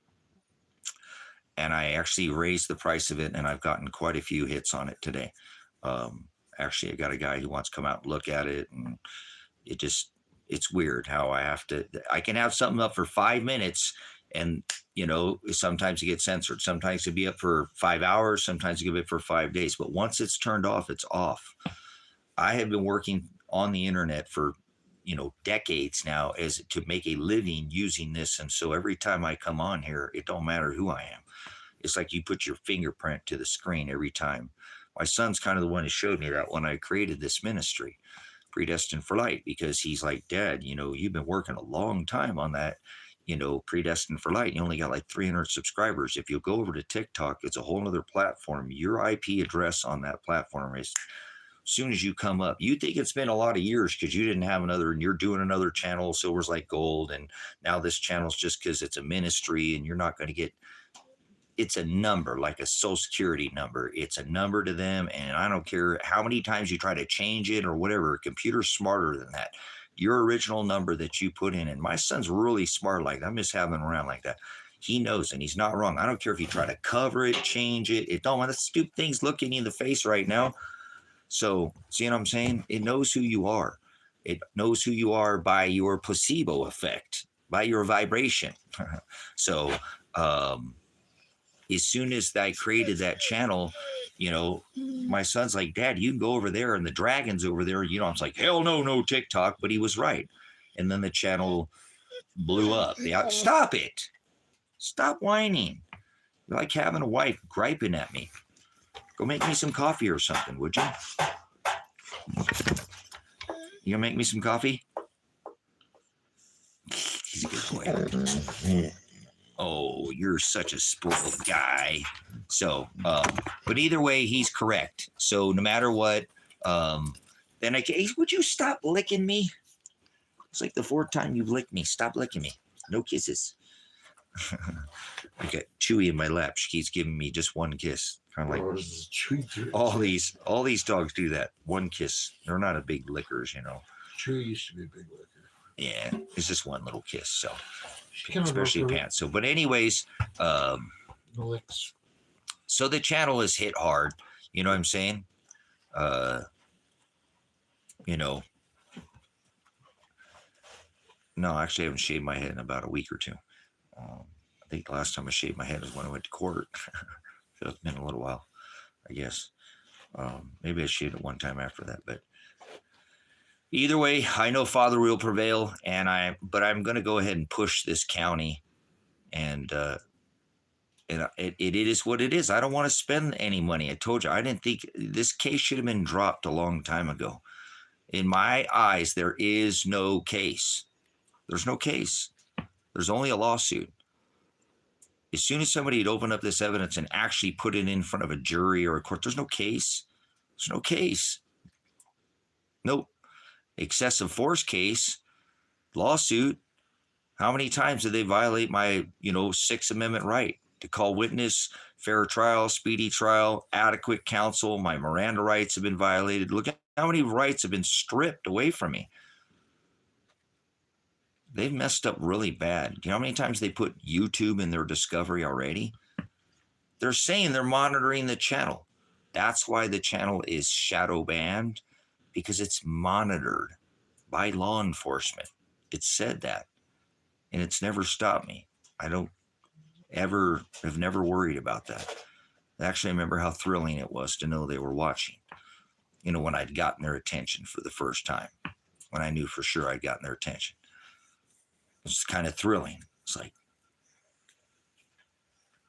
And I actually raised the price of it, and I've gotten quite a few hits on it today. Actually, I got a guy who wants to come out and look at it, and it's weird how I can have something up for 5 minutes, and sometimes it gets censored. Sometimes it'll be up for 5 hours. Sometimes it'll be up for 5 days. But once it's turned off, it's off. I have been working on the internet for decades now as to make a living using this, and so every time I come on here, it don't matter who I am. It's like you put your fingerprint to the screen every time. My son's kind of the one who showed me that when I created this ministry, Predestined for Light, because he's like, Dad, you've been working a long time on that, Predestined for Light. You only got like 300 subscribers. If you go over to TikTok, it's a whole other platform. Your IP address on that platform is, as soon as you come up, you think it's been a lot of years because you didn't have another, and you're doing another channel, Silver's Like Gold, and now this channel's just because it's a ministry, and you're not going to get, it's a number, like a social security number. It's a number to them, and I don't care how many times you try to change it or whatever. A computer's smarter than that. Your original number that you put in, and my son's really smart like that. I'm just having him around like that. He knows, and he's not wrong. I don't care if you try to cover it, change it. It don't want to stupid things looking you in the face right now. So, see what I'm saying? It knows who you are. It knows who you are by your placebo effect, by your vibration. So, as soon as I created that channel, my son's like, Dad, you can go over there, and the dragon's over there. I was like, hell no, TikTok. But he was right. And then the channel blew up. Stop it. Stop whining. You're like having a wife griping at me. Go make me some coffee or something, would you? You gonna make me some coffee? He's a good way. Oh, you're such a spoiled guy. So, but either way, he's correct. So no matter what, then would you stop licking me? It's like the fourth time you've licked me. Stop licking me. No kisses. I got Chewy in my lap. She keeps giving me just one kiss. Kind of like all these dogs do that. One kiss. They're not a big lickers, you know. Chewy used to be a big licker. Yeah, it's just one little kiss. So, especially pants. So, but anyways, licks. So the channel is hit hard. You know what I'm saying? You know. No, actually, I haven't shaved my head in about a week or two. I think the last time I shaved my head was when I went to court. So it's been a little while, I guess. Maybe I shaved it one time after that, but either way, I know Father will prevail, but I'm going to go ahead and push this county, and it is what it is. I don't want to spend any money. I told you, I didn't think this case should have been dropped a long time ago. In my eyes, there is no case. There's no case. There's only a lawsuit. As soon as somebody had opened up this evidence and actually put it in front of a jury or a court, there's no case. There's no case. Nope. Excessive force case, lawsuit. How many times did they violate my, Sixth Amendment right to call witness, fair trial, speedy trial, adequate counsel? My Miranda rights have been violated. Look at how many rights have been stripped away from me. They've messed up really bad. Do you know how many times they put YouTube in their discovery already? They're saying they're monitoring the channel. That's why the channel is shadow banned, because it's monitored by law enforcement. It said that, and it's never stopped me. I have never worried about that. Actually, I remember how thrilling it was to know they were watching, when I'd gotten their attention for the first time, when I knew for sure I'd gotten their attention. It's kind of thrilling. It's like,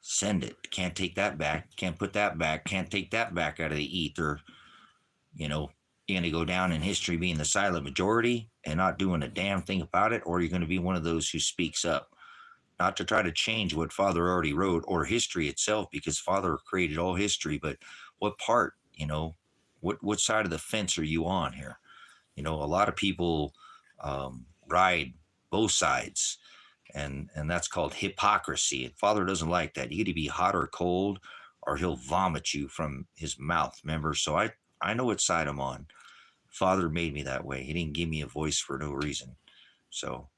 send it. Can't take that back. Can't put that back. Can't take that back out of the ether. You're going to go down in history being the silent majority and not doing a damn thing about it, or you're going to be one of those who speaks up, not to try to change what Father already wrote or history itself, because Father created all history. But what part, what side of the fence are you on here? A lot of people ride both sides, and that's called hypocrisy. And Father doesn't like that. You get to be hot or cold, or he'll vomit you from his mouth. Remember? So I know what side I'm on. Father made me that way. He didn't give me a voice for no reason. So,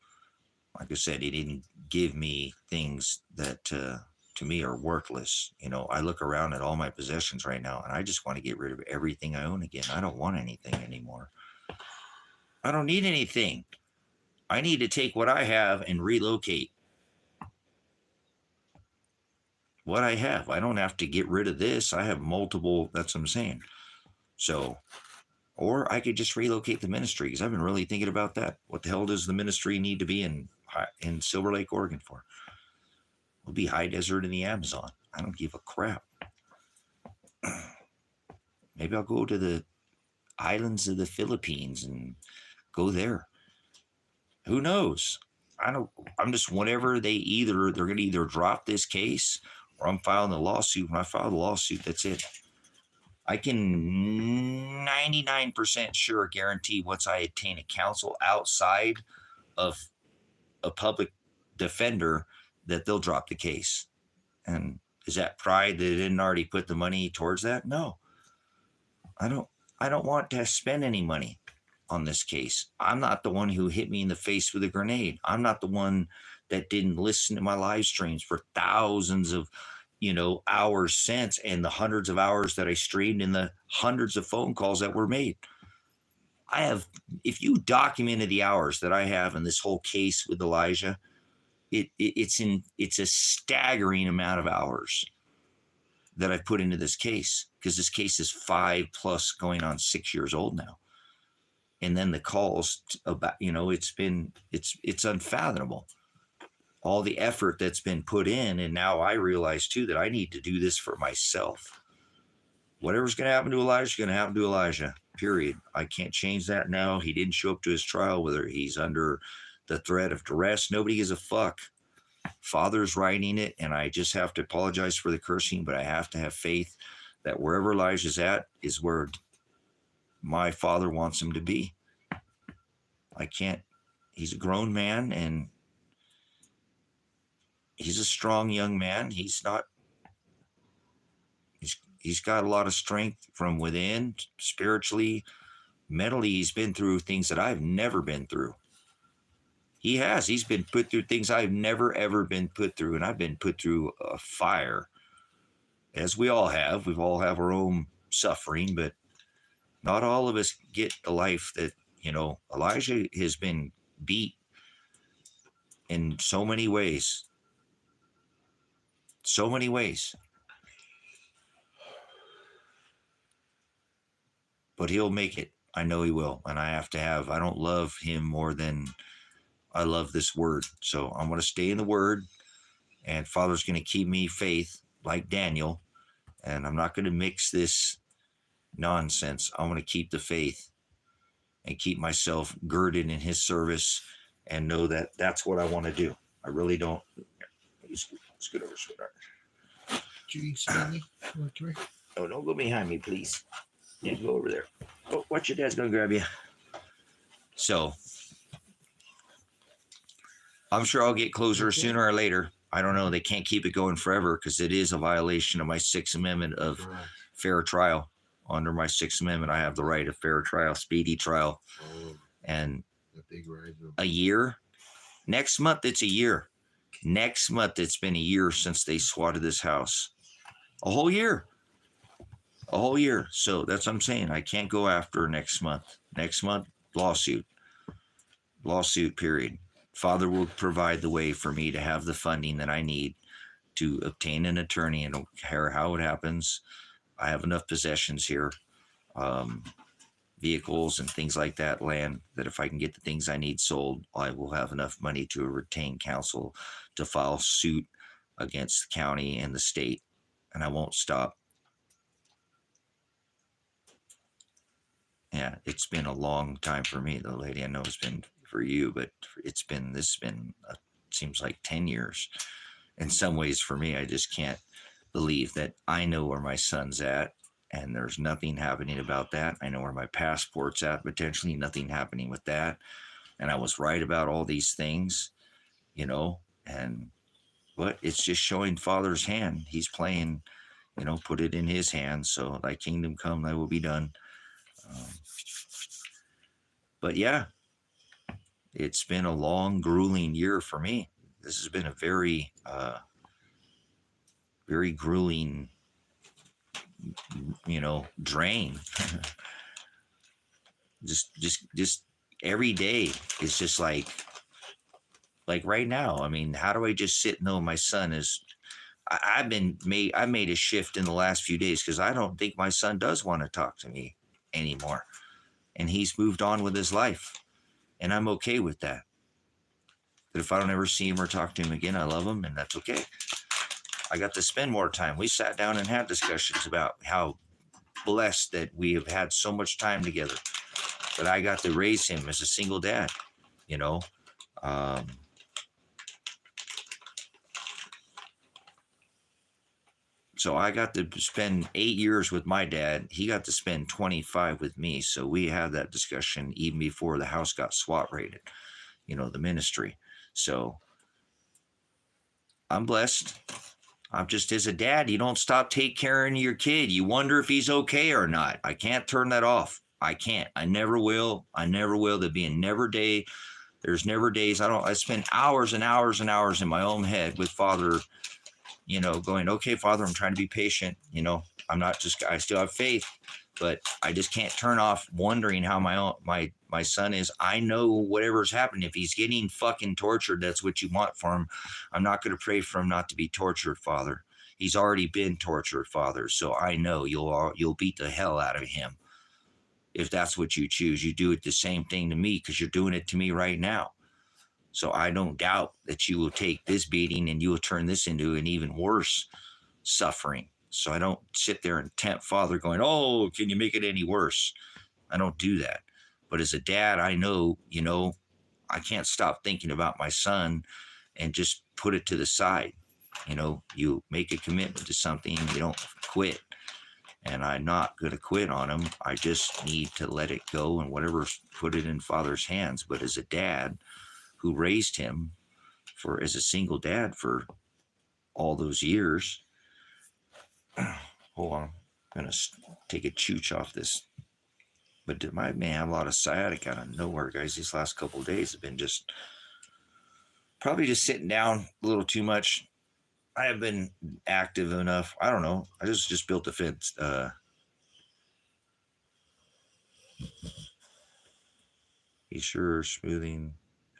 like I said, he didn't give me things that to me are worthless. I look around at all my possessions right now, and I just want to get rid of everything I own again. I don't want anything anymore. I don't need anything. I need to take what I have and relocate what I have. I don't have to get rid of this. I have multiple. That's what I'm saying. So, or I could just relocate the ministry, because I've been really thinking about that. What the hell does the ministry need to be in Silver Lake, Oregon for? It'll be high desert in the Amazon. I don't give a crap. Maybe I'll go to the islands of the Philippines and go there. Who knows? I'm just whenever they're going to either drop this case or I'm filing the lawsuit. When I file the lawsuit, that's it. I can 99% sure guarantee once I attain a counsel outside of a public defender that they'll drop the case. And is that pride that they didn't already put the money towards that? No. I don't want to spend any money on this case. I'm not the one who hit me in the face with a grenade. I'm not the one that didn't listen to my live streams for thousands of hours since, and the hundreds of hours that I streamed, and the hundreds of phone calls that were made. If you documented the hours that I have in this whole case with Elijah, it's a staggering amount of hours that I've put into this case, because this case is 5+ going on 6 years old now. And then the calls about, it's unfathomable. All the effort that's been put in. And now I realize too, that I need to do this for myself. Whatever's going to happen to Elijah is going to happen to Elijah, period. I can't change that now. He didn't show up to his trial, whether he's under the threat of duress. Nobody gives a fuck. Father's writing it, and I just have to apologize for the cursing, but I have to have faith that wherever Elijah's at is where my father wants him to be. I can't, he's a grown man, and he's a strong young man. He's got a lot of strength from within, spiritually, mentally. He's been through things that I've never been through. He's been put through things I've never, ever been put through. And I've been put through a fire, as we all have. We've all have our own suffering, but not all of us get the life that, Elijah has been beat in so many ways. So many ways. But he'll make it. I know he will. And I don't love him more than I love this word. So I'm going to stay in the word, and Father's going to keep me faith like Daniel. And I'm not going to mix this nonsense. I'm going to keep the faith and keep myself girded in his service and know that that's what I want to do. I really don't. Let's get over, sweetheart. Judy, Stanley, come here. Oh, don't go behind me, please. Yeah, go over there. Oh, watch, your dad's going to grab you. So I'm sure I'll get closer sooner or later. I don't know. They can't keep it going forever because it is a violation of my Sixth Amendment of fair trial. Under my Sixth Amendment, I have the right of fair trial, speedy trial. And a year. Next month, it's a year. Next month, it's been a year since they swatted this house. A whole year. A whole year. So that's what I'm saying. I can't go after next month. Next month, lawsuit. Lawsuit, period. Father will provide the way for me to have the funding that I need to obtain an attorney. I don't care how it happens. I have enough possessions here, vehicles and things like that, land, that if I can get the things I need sold, I will have enough money to retain counsel to file suit against the county and the state. And I won't stop. Yeah, it's been a long time for me, though, lady. I know it's been for you, but seems like 10 years. In some ways for me, I just can't believe that I know where my son's at and there's nothing happening about that. I know where my passport's at, potentially nothing happening with that. And I was right about all these things, but it's just showing Father's hand. He's playing, put it in his hands. So thy kingdom come, thy will be done. But yeah, it's been a long, grueling year for me. This has been a very, very grueling, drain. just every day is just like right now. I mean, how do I just sit and know my son is? I made a shift in the last few days because I don't think my son does want to talk to me anymore, and he's moved on with his life, and I'm okay with that. That if I don't ever see him or talk to him again, I love him, and that's okay. I got to spend more time. We sat down and had discussions about how blessed that we have had so much time together, that I got to raise him as a single dad, So I got to spend 8 years with my dad. He got to spend 25 with me. So we had that discussion even before the house got SWAT raided, the ministry. So I'm blessed. I'm just, as a dad, you don't stop taking care of your kid. You wonder if he's okay or not. I can't turn that off. I can't. I never will. There'll be a never day. There's never days. I spend hours and hours and hours in my own head with Father, going, okay, Father, I'm trying to be patient. I still have faith, but I just can't turn off wondering how my son is. I know whatever's happening. If he's getting fucking tortured, that's what you want for him. I'm not going to pray for him not to be tortured, Father. He's already been tortured, Father. So I know you'll beat the hell out of him. If that's what you choose, you do it the same thing to me, because you're doing it to me right now. So I don't doubt that you will take this beating and you will turn this into an even worse suffering. So I don't sit there and tempt Father going, oh, can you make it any worse? I don't do that. But as a dad, I know, I can't stop thinking about my son and just put it to the side. You know, you make a commitment to something, you don't quit. And I'm not going to quit on him. I just need to let it go and whatever, put it in Father's hands. But as a dad who raised him as a single dad for all those years, hold on, I'm going to take a chooch off this. But my man have a lot of sciatic out of nowhere, guys. These last couple of days have been just probably just sitting down a little too much. I have been active enough. I don't know. I just built a fence. He's sure smoothing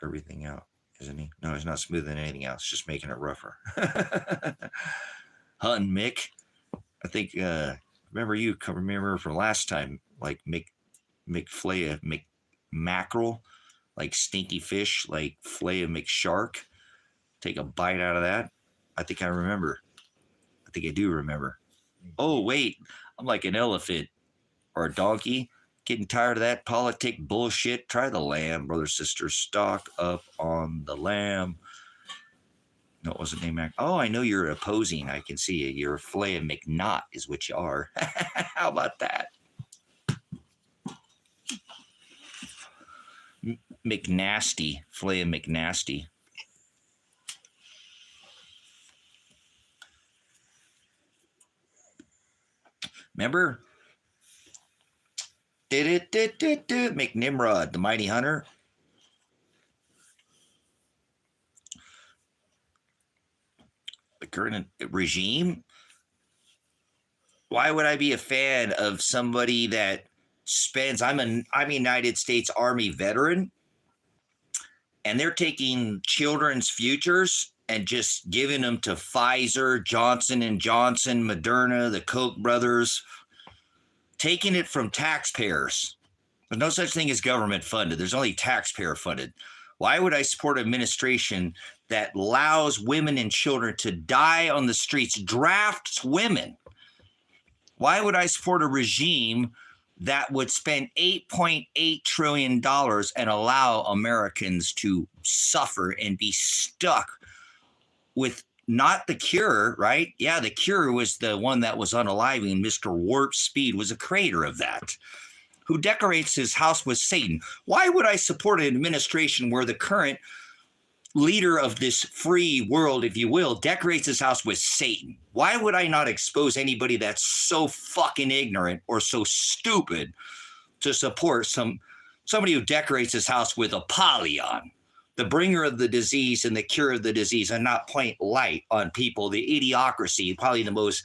everything out, isn't he? No, he's not smoothing anything out. It's just making it rougher. Hunting Mick. I think, remember from last time, like McFlay, mackerel, like stinky fish, like fillet of McShark. Take a bite out of that. I think I remember. I think I do remember. Oh, wait. I'm like an elephant or a donkey. Getting tired of that politic bullshit. Try the lamb, brother, sister. Stock up on the lamb. No, it wasn't named. Oh, I know you're opposing. I can see it. You're a fillet of McNaught is what you are. How about that? McNasty. Fillet of McNasty. Remember? McNimrod, the mighty hunter. The current regime. Why would I be a fan of somebody that spends? I'm a United States Army veteran, and they're taking children's futures and just giving them to Pfizer, Johnson & Johnson, Moderna, the Koch brothers, taking it from taxpayers. There's no such thing as government funded. There's only taxpayer funded. Why would I support an administration that allows women and children to die on the streets, drafts women? Why would I support a regime that would spend $8.8 trillion and allow Americans to suffer and be stuck with not the cure, right? Yeah, the cure was the one that was unaliving. Mr. Warp Speed was a creator of that, who decorates his house with Satan. Why would I support an administration where the current leader of this free world, if you will, decorates his house with Satan? Why would I not expose anybody that's so fucking ignorant or so stupid to support somebody who decorates his house with Apollyon, the bringer of the disease and the cure of the disease, and not point light on people? The idiocracy, probably the most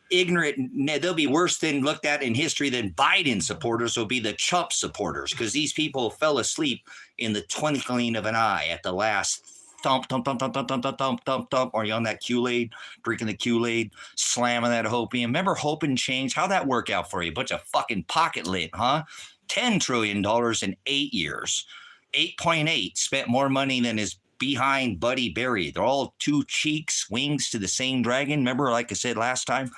ignorant. They'll be worse than looked at in history than Biden supporters will be the Trump supporters, because these people fell asleep in the twinkling of an eye at the last thump, thump, thump, thump, thump, thump, thump, thump, thump, thump. Are you on that Kool-Aid, drinking the Kool-Aid, slamming that hopium? Remember Hope and Change? How'd that work out for you? Bunch of fucking pocket lit, huh? $10 trillion in 8 years. 8.8 spent more money than his behind Buddy Berry. They're all two cheeks, wings to the same dragon. Remember, like I said last time,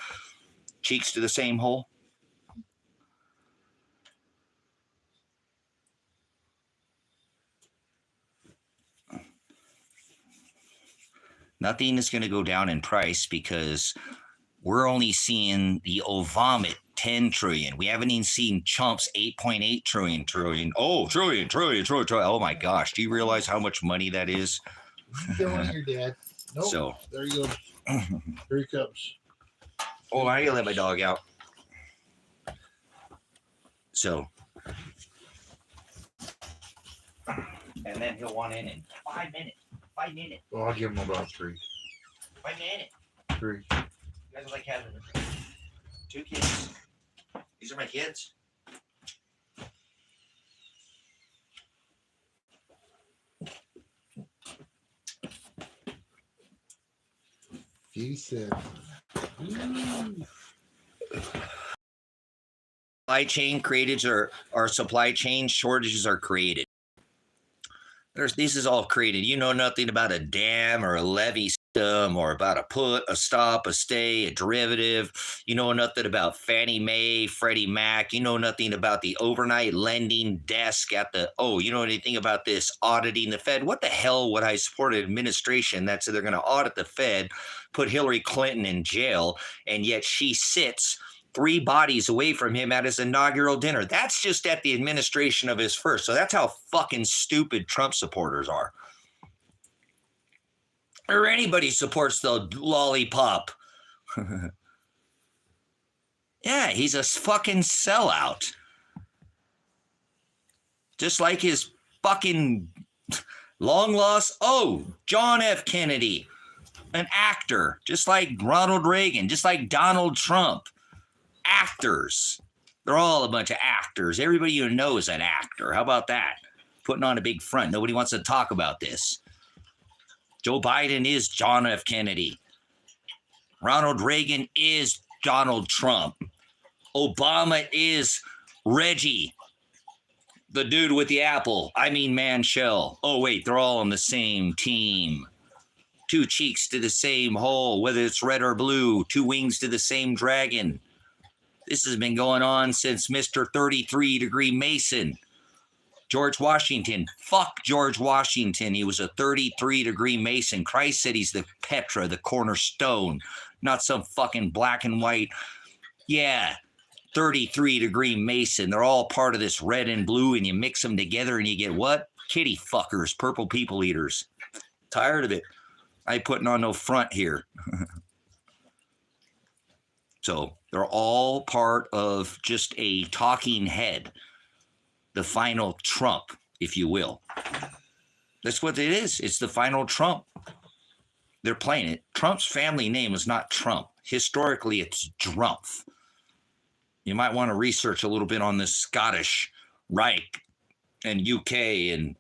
cheeks to the same hole. Nothing is going to go down in price because we're only seeing the Ovomit 10 trillion. We haven't even seen Chump's 8.8 trillion. Oh, trillion. Oh my gosh. Do you realize how much money that is? Go on your dad. Nope. So there you go. Here he comes. Oh, I gotta let my dog out. So, and then he'll want in 5 minutes. 5 minutes. Well, I'll give him about 3. 5 minutes. 3. You guys are like having 2 kids. These are my kids. He said. Supply chain created or supply chain shortages are created. This is all created. You know nothing about a dam or a levee system or about a put, a stop, a stay, a derivative. You know nothing about Fannie Mae, Freddie Mac. You know nothing about the overnight lending desk at the, you know anything about this auditing the Fed? What the hell would I support an administration that said they're going to audit the Fed, put Hillary Clinton in jail, and yet she sits 3 bodies away from him at his inaugural dinner? That's just at the administration of his first. So that's how fucking stupid Trump supporters are. Or anybody supports the lollipop. Yeah, he's a fucking sellout. Just like his fucking long lost, John F. Kennedy, an actor, just like Ronald Reagan, just like Donald Trump. Actors. They're all a bunch of actors. Everybody you know is an actor. How about that? Putting on a big front. Nobody wants to talk about this. Joe Biden is John F. Kennedy. Ronald Reagan is Donald Trump. Obama is Reggie, the dude with the apple. Manshell. Oh, wait, they're all on the same team. 2 cheeks to the same hole, whether it's red or blue. 2 wings to the same dragon. This has been going on since Mr. 33-degree Mason. George Washington. Fuck George Washington. He was a 33-degree Mason. Christ said he's the Petra, the cornerstone, not some fucking black and white. Yeah, 33-degree Mason. They're all part of this red and blue, and you mix them together and you get what? Kitty fuckers, purple people eaters. Tired of it. I ain't putting on no front here. So they're all part of just a talking head. The final Trump, if you will. That's what it is. It's the final Trump. They're playing it. Trump's family name is not Trump. Historically, it's Drumpf. You might want to research a little bit on the Scottish Reich and UK and,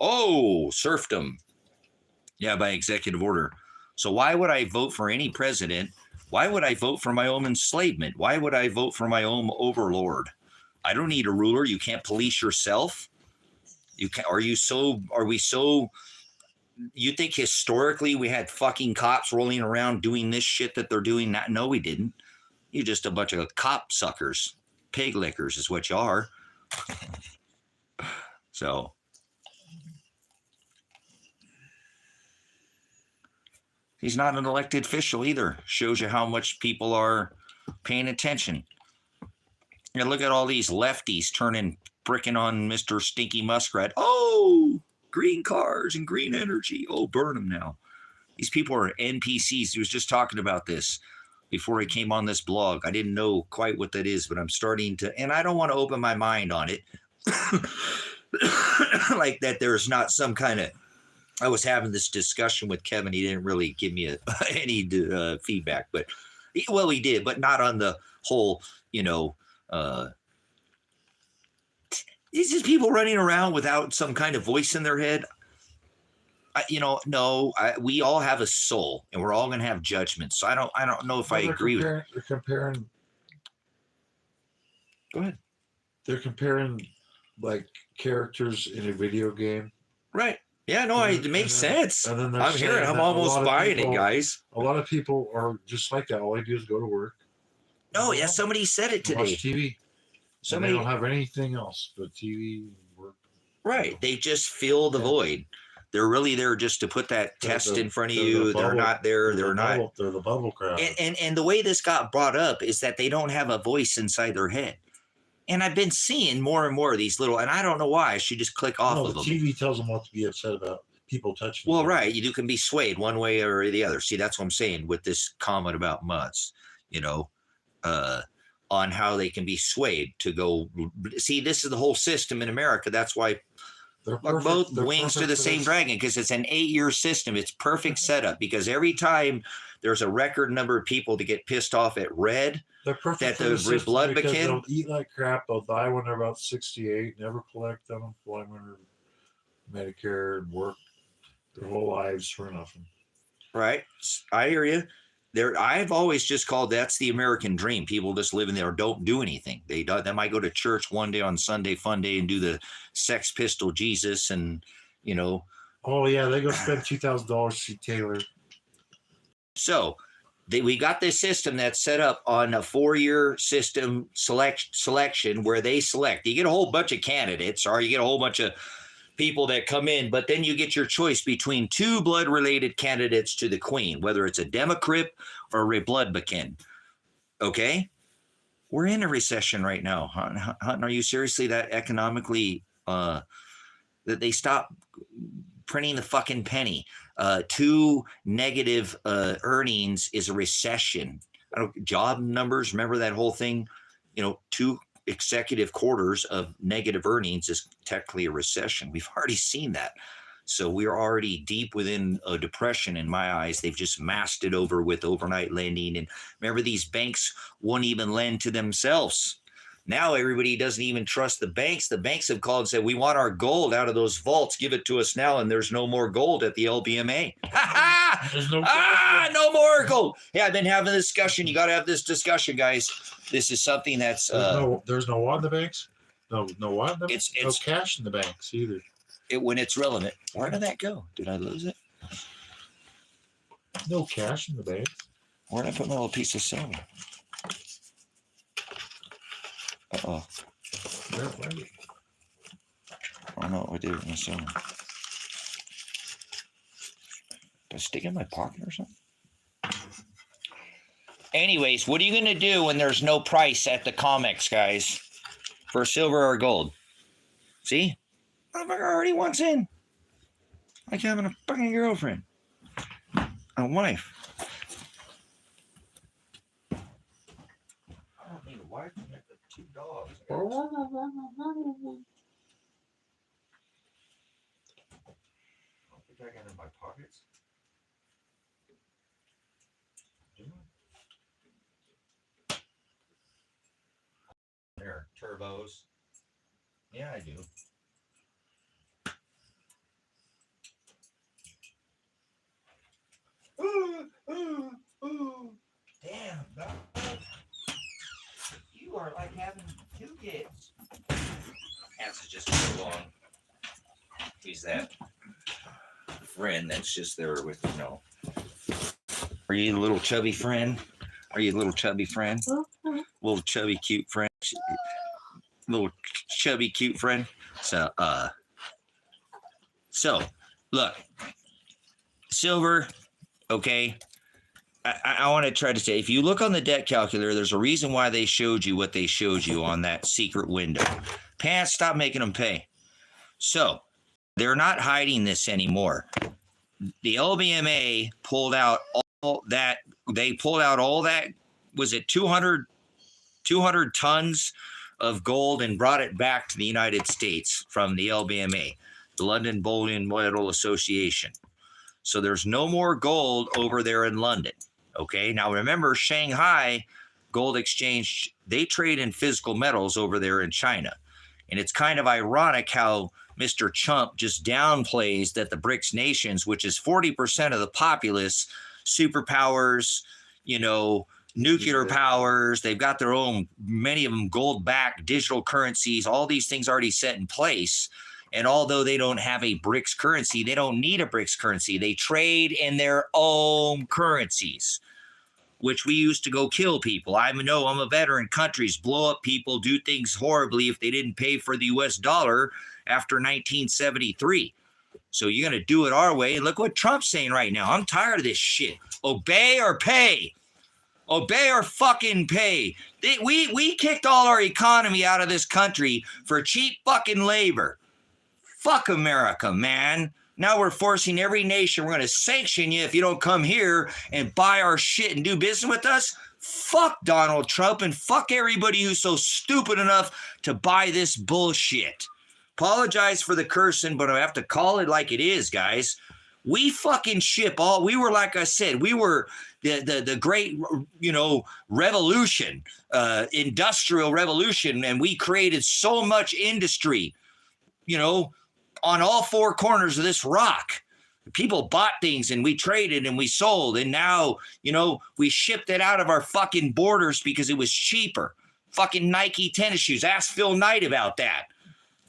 serfdom. Yeah, by executive order. So why would I vote for any president? Why would I vote for my own enslavement? Why would I vote for my own overlord? I don't need a ruler. You can't police yourself. You think historically we had fucking cops rolling around doing this shit that they're doing? No, we didn't. You're just a bunch of cop suckers. Pig lickers is what you are. So. He's not an elected official either. Shows you how much people are paying attention. You look at all these lefties bricking on Mr. Stinky Muskrat. Green cars and green energy. Burn them now. These people are NPCs. He was just talking about this before he came on this blog. I didn't know quite what that is, but I'm starting to, and I don't want to open my mind on it. Like that there's not some kind of, I was having this discussion with Kevin. He didn't really give me any feedback, but he did, but not on the whole, these just people running around without some kind of voice in their head. We all have a soul, and we're all going to have judgments. So I don't know if I agree with. They're comparing. Go ahead. They're comparing like characters in a video game. Right. Yeah, no, it makes sense. I'm almost buying it, guys. A lot of people are just like that. All they do is go to work. Oh, yeah, somebody said it today. Watch TV. They don't have anything else but TV and work. Right. They just fill the void. They're really there just to put that test in front of you. They're not there. They're not. They're the bubble crowd. And the way this got brought up is that they don't have a voice inside their head. And I've been seeing more and more of these little, and I don't know why. I should just click off of them. TV tells them what to be upset about. People touching. Well, right. You can be swayed one way or the other. See, that's what I'm saying with this comment about mutts, on how they can be swayed to go. See, this is the whole system in America. That's why they're both wings to the same dragon, because it's an 8-year system. It's perfect setup, because every time there's a record number of people to get pissed off at red, they're perfect that the blood because McKin. They'll eat like crap. They'll die when they're about 68. Never collect unemployment or Medicare and work their whole lives for nothing. Right. I hear you. I've always just called that's the American dream. People just live in there, don't do anything. They might go to church one day on Sunday, fun day, and do the Sex Pistol Jesus, and Oh yeah, they go spend $2,000 to see Taylor. So we got this system that's set up on a 4-year system selection where they select. You get a whole bunch of candidates, or you get a whole bunch of people that come in, but then you get your choice between 2 blood-related candidates to the queen, whether it's a Democrat or a Republican. Okay? We're in a recession right now. Hutton, are you seriously that economically that they stop printing the fucking penny? 2 negative earnings is a recession. Job numbers, remember that whole thing? 2 consecutive quarters of negative earnings is technically a recession. We've already seen that. So we're already deep within a depression in my eyes. They've just masked it over with overnight lending. And remember, these banks won't even lend to themselves. Now everybody doesn't even trust the banks. The banks have called and said, we want our gold out of those vaults. Give it to us now. And there's no more gold at the LBMA. There's no no more gold. Yeah, I've been having a discussion. You got to have this discussion, guys. This is something that's... there's no what in the banks? No what in the banks? It's no cash in the banks either. When it's relevant. Where did that go? Did I lose it? No cash in the banks. Where did I put my little piece of silver? Uh-oh. I don't know what I did with my silver. Did I stick it in my pocket or something? Anyways, what are you going to do when there's no price at the comics, guys? For silver or gold? See? Motherfucker already wants in. Like having a fucking girlfriend. A wife. I don't need a wife. I got the 2 dogs. I don't think I got it in my pockets. There, turbos. Yeah, I do. Ooh. Damn, dog. You are like having 2 kids. Hands is just so long. He's that friend that's just there with, Are you a little chubby friend? Little chubby, cute friend? Little chubby, cute friend? So, look. Silver, okay? I want to try to say, if you look on the debt calculator, there's a reason why they showed you what they showed you on that secret window. Pants, stop making them pay. So, they're not hiding this anymore. The LBMA pulled out all that. They pulled out all that, was it 200 tons of gold and brought it back to the United States from the LBMA, the London Bullion Metal Association. So there's no more gold over there in London. Okay. Now remember, Shanghai Gold Exchange, they trade in physical metals over there in China. And it's kind of ironic how Mr. Trump just downplays that the BRICS nations, which is 40% of the populace, superpowers, nuclear powers, they've got their own, many of them gold-backed digital currencies, all these things already set in place. And although they don't have a BRICS currency, they don't need a BRICS currency. They trade in their own currencies, which we used to go kill people. I'm a veteran. Countries blow up people, do things horribly if they didn't pay for the US dollar after 1973. So you're going to do it our way. And look what Trump's saying right now. I'm tired of this shit. Obey or pay. Obey or fucking pay. We kicked all our economy out of this country for cheap fucking labor. Fuck America, man. Now we're forcing every nation. We're going to sanction you if you don't come here and buy our shit and do business with us. Fuck Donald Trump and fuck everybody who's so stupid enough to buy this bullshit. Apologize for the cursing, but I have to call it like it is, guys. We fucking ship all. We were, like I said, we were the great, revolution, industrial revolution, and we created so much industry, on all 4 corners of this rock. People bought things and we traded and we sold. And now, we shipped it out of our fucking borders because it was cheaper. Fucking Nike tennis shoes. Ask Phil Knight about that.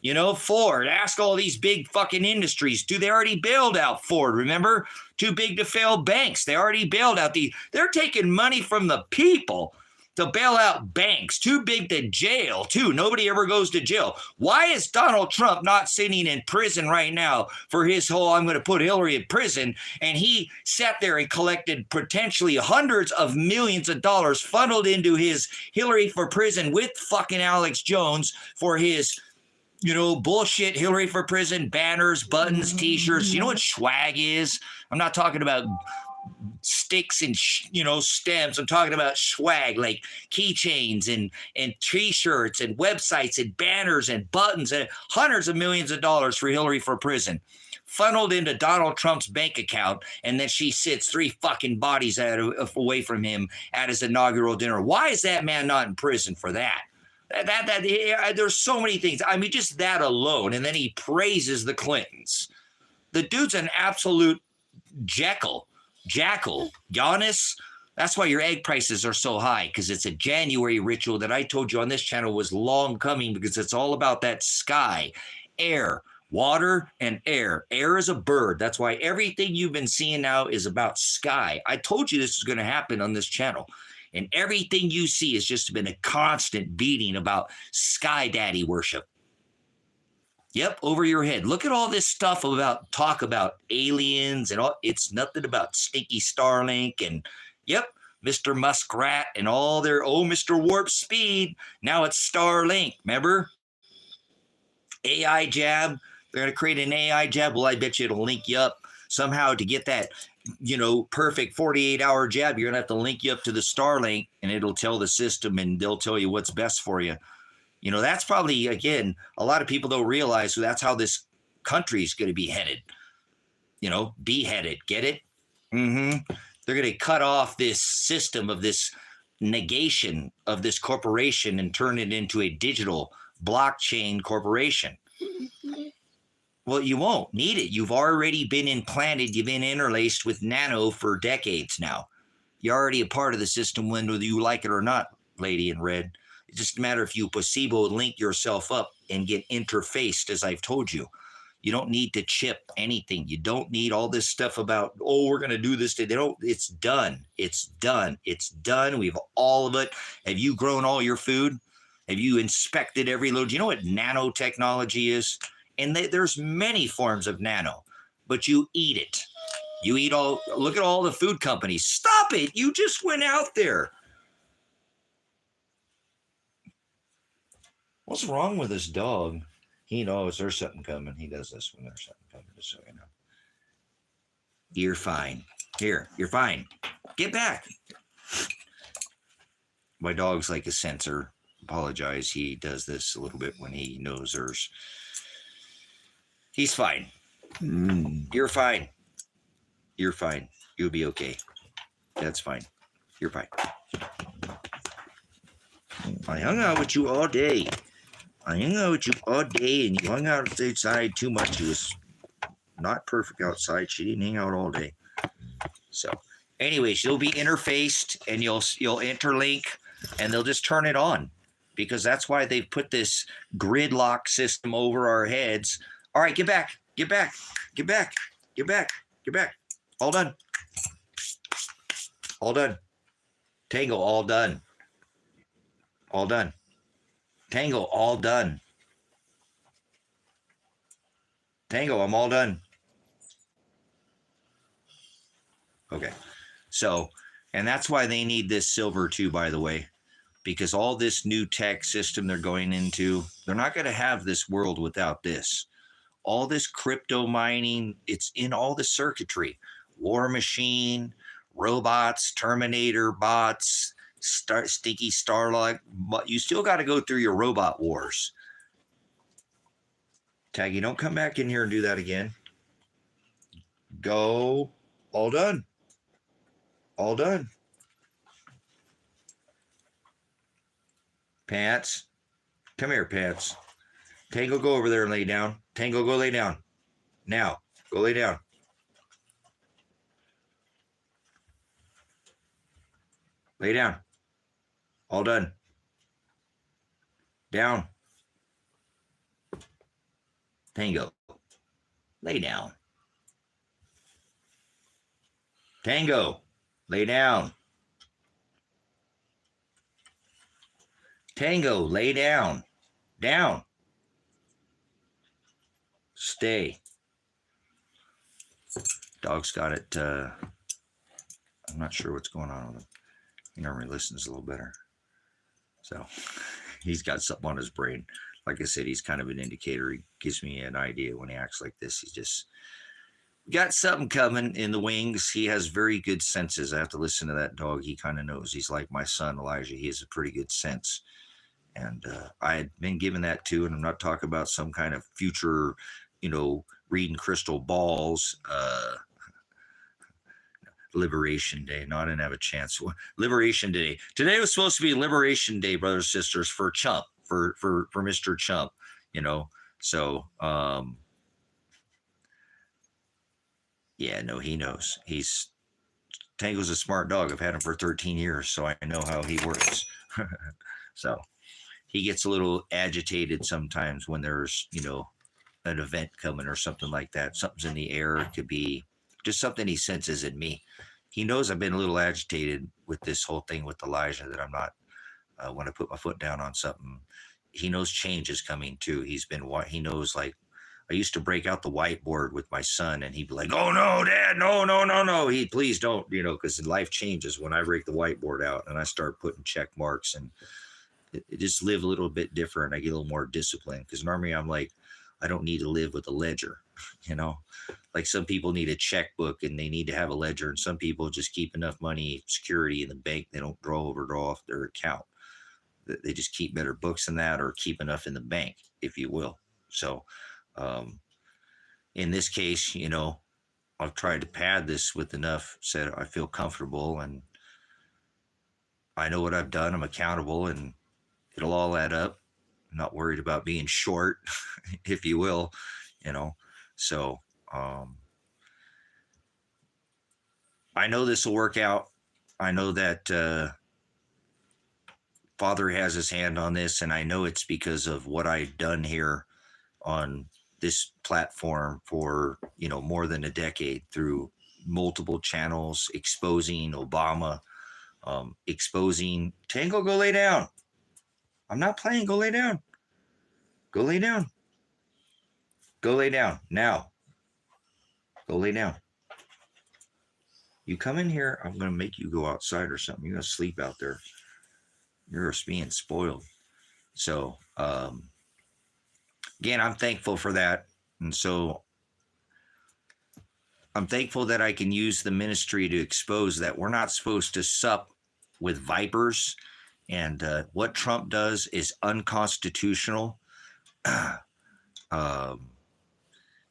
You know, Ford, ask all these big fucking industries. Do they already bailed out Ford? Remember? Too big to fail banks. They already bailed out they're taking money from the people to bail out banks. Too big to jail, too. Nobody ever goes to jail. Why is Donald Trump not sitting in prison right now for his whole, I'm going to put Hillary in prison? And he sat there and collected potentially hundreds of millions of dollars funneled into his Hillary for prison with fucking Alex Jones for his, you know, bullshit Hillary for prison banners, buttons, t-shirts. You know what swag is? I'm not talking about sticks and stems. I'm talking about swag, like keychains and t-shirts and websites and banners and buttons and hundreds of millions of dollars for Hillary for prison, funneled into Donald Trump's bank account, and then she sits 3 fucking bodies away from him at his inaugural dinner. Why is that man not in prison for that? There's so many things. I mean, just that alone. And then he praises the Clintons. The dude's an absolute jackal. Giannis. That's why your egg prices are so high, because it's a January ritual that I told you on this channel was long coming, because it's all about that sky, air, water, and air. Air is a bird. That's why everything you've been seeing now is about sky. I told you this was going to happen on this channel. And everything you see has just been a constant beating about sky daddy worship. Yep, over your head. Look at all this stuff talk about aliens and all. It's nothing about stinky Starlink and, yep, Mr. Muskrat and all their, Mr. Warp Speed. Now it's Starlink, remember? AI jab. They're going to create an AI jab. Well, I bet you it'll link you up somehow to get that, perfect 48-hour jab. You're going to have to link you up to the Starlink, and it'll tell the system, and they'll tell you what's best for you. That's probably, again, a lot of people don't realize that's how this country is going to be headed. Beheaded. Get it? Mm-hmm. They're going to cut off this system of this negation of this corporation and turn it into a digital blockchain corporation. Well, you won't need it. You've already been implanted. You've been interlaced with nano for decades now. You're already a part of the system, whether you like it or not, lady in red. It's just a matter if you placebo link yourself up and get interfaced, as I've told you. You don't need to chip anything. You don't need all this stuff about, we're going to do this. It's done. It's done. It's done. We have all of it. Have you grown all your food? Have you inspected every load? Do you know what nanotechnology is? And there's many forms of nano, but you eat it. Look at all the food companies. Stop it. You just went out there. What's wrong with this dog? He knows there's something coming. He does this when there's something coming, just so you know. You're fine. Here, you're fine. Get back. My dog's like a sensor. Apologize. He does this a little bit when he knows there's... He's fine. You're fine. You're fine. You'll be okay. That's fine. You're fine. I hung out with you all day. And you hung out outside too much. It was not perfect outside. She didn't hang out all day. So, anyways, you'll be interfaced and you'll interlink, and they'll just turn it on, because that's why they've put this gridlock system over our heads. All right, get back. All done. Tango, all done. Tango, all done. Tango, I'm all done. Okay. So, and that's why they need this silver too, by the way, because all this new tech system they're going into, they're not going to have this world without this. All this crypto mining, it's in all the circuitry. War Machine, robots, Terminator bots, stinky Starlight. But you still got to go through your robot wars. Taggy, don't come back in here and do that again. Go. All done. Pants. Come here, Pants. Tango, go over there and lay down. Tango, go lay down. Now, go lay down. Lay down. All done. Down. Tango, lay down. Tango, lay down. Tango, lay down. Down. Stay. Dog's got it. I'm not sure what's going on with him. He normally listens a little better. So he's got something on his brain. Like I said, he's kind of an indicator. He gives me an idea when he acts like this. He's just got something coming in the wings. He has very good senses. I have to listen to that dog. He kind of knows. He's like my son, Elijah. He has a pretty good sense. And I had been given that too. And I'm not talking about some kind of future, reading crystal balls, Liberation Day. No, I didn't have a chance. Liberation Day. Today was supposed to be Liberation Day, brothers and sisters, for Chump, for Mr. Chump, So, yeah, no, he knows. Tango's a smart dog. I've had him for 13 years, so I know how he works. So he gets a little agitated sometimes when there's, an event coming or something like that. Something's in the air. It could be just something he senses in me. He knows I've been a little agitated with this whole thing with Elijah, that I'm not, when I put my foot down on something, he knows change is coming too. He knows, like, I used to break out the whiteboard with my son and he'd be like, "Oh no, Dad, no. Please don't," because life changes when I break the whiteboard out and I start putting check marks, and it just live a little bit different. I get a little more disciplined, because normally I'm like, I don't need to live with a ledger, like some people need a checkbook and they need to have a ledger, and some people just keep enough money, security in the bank. They don't draw off their account. They just keep better books than that, or keep enough in the bank, if you will. So in this case, I've tried to pad this with enough, said I feel comfortable and I know what I've done. I'm accountable and it'll all add up. I'm not worried about being short, if you will, So I know this will work out. I know that Father has his hand on this, and I know it's because of what I've done here on this platform for, more than a decade, through multiple channels, exposing Obama, exposing Tango, go lay down. I'm not playing. Go lay down. Go lay down. Go lay down now. Go lay down. You come in here, I'm going to make you go outside or something. You're going to sleep out there. You're being spoiled. So, again, I'm thankful for that. And so I'm thankful that I can use the ministry to expose that we're not supposed to sup with vipers. And what Trump does is unconstitutional.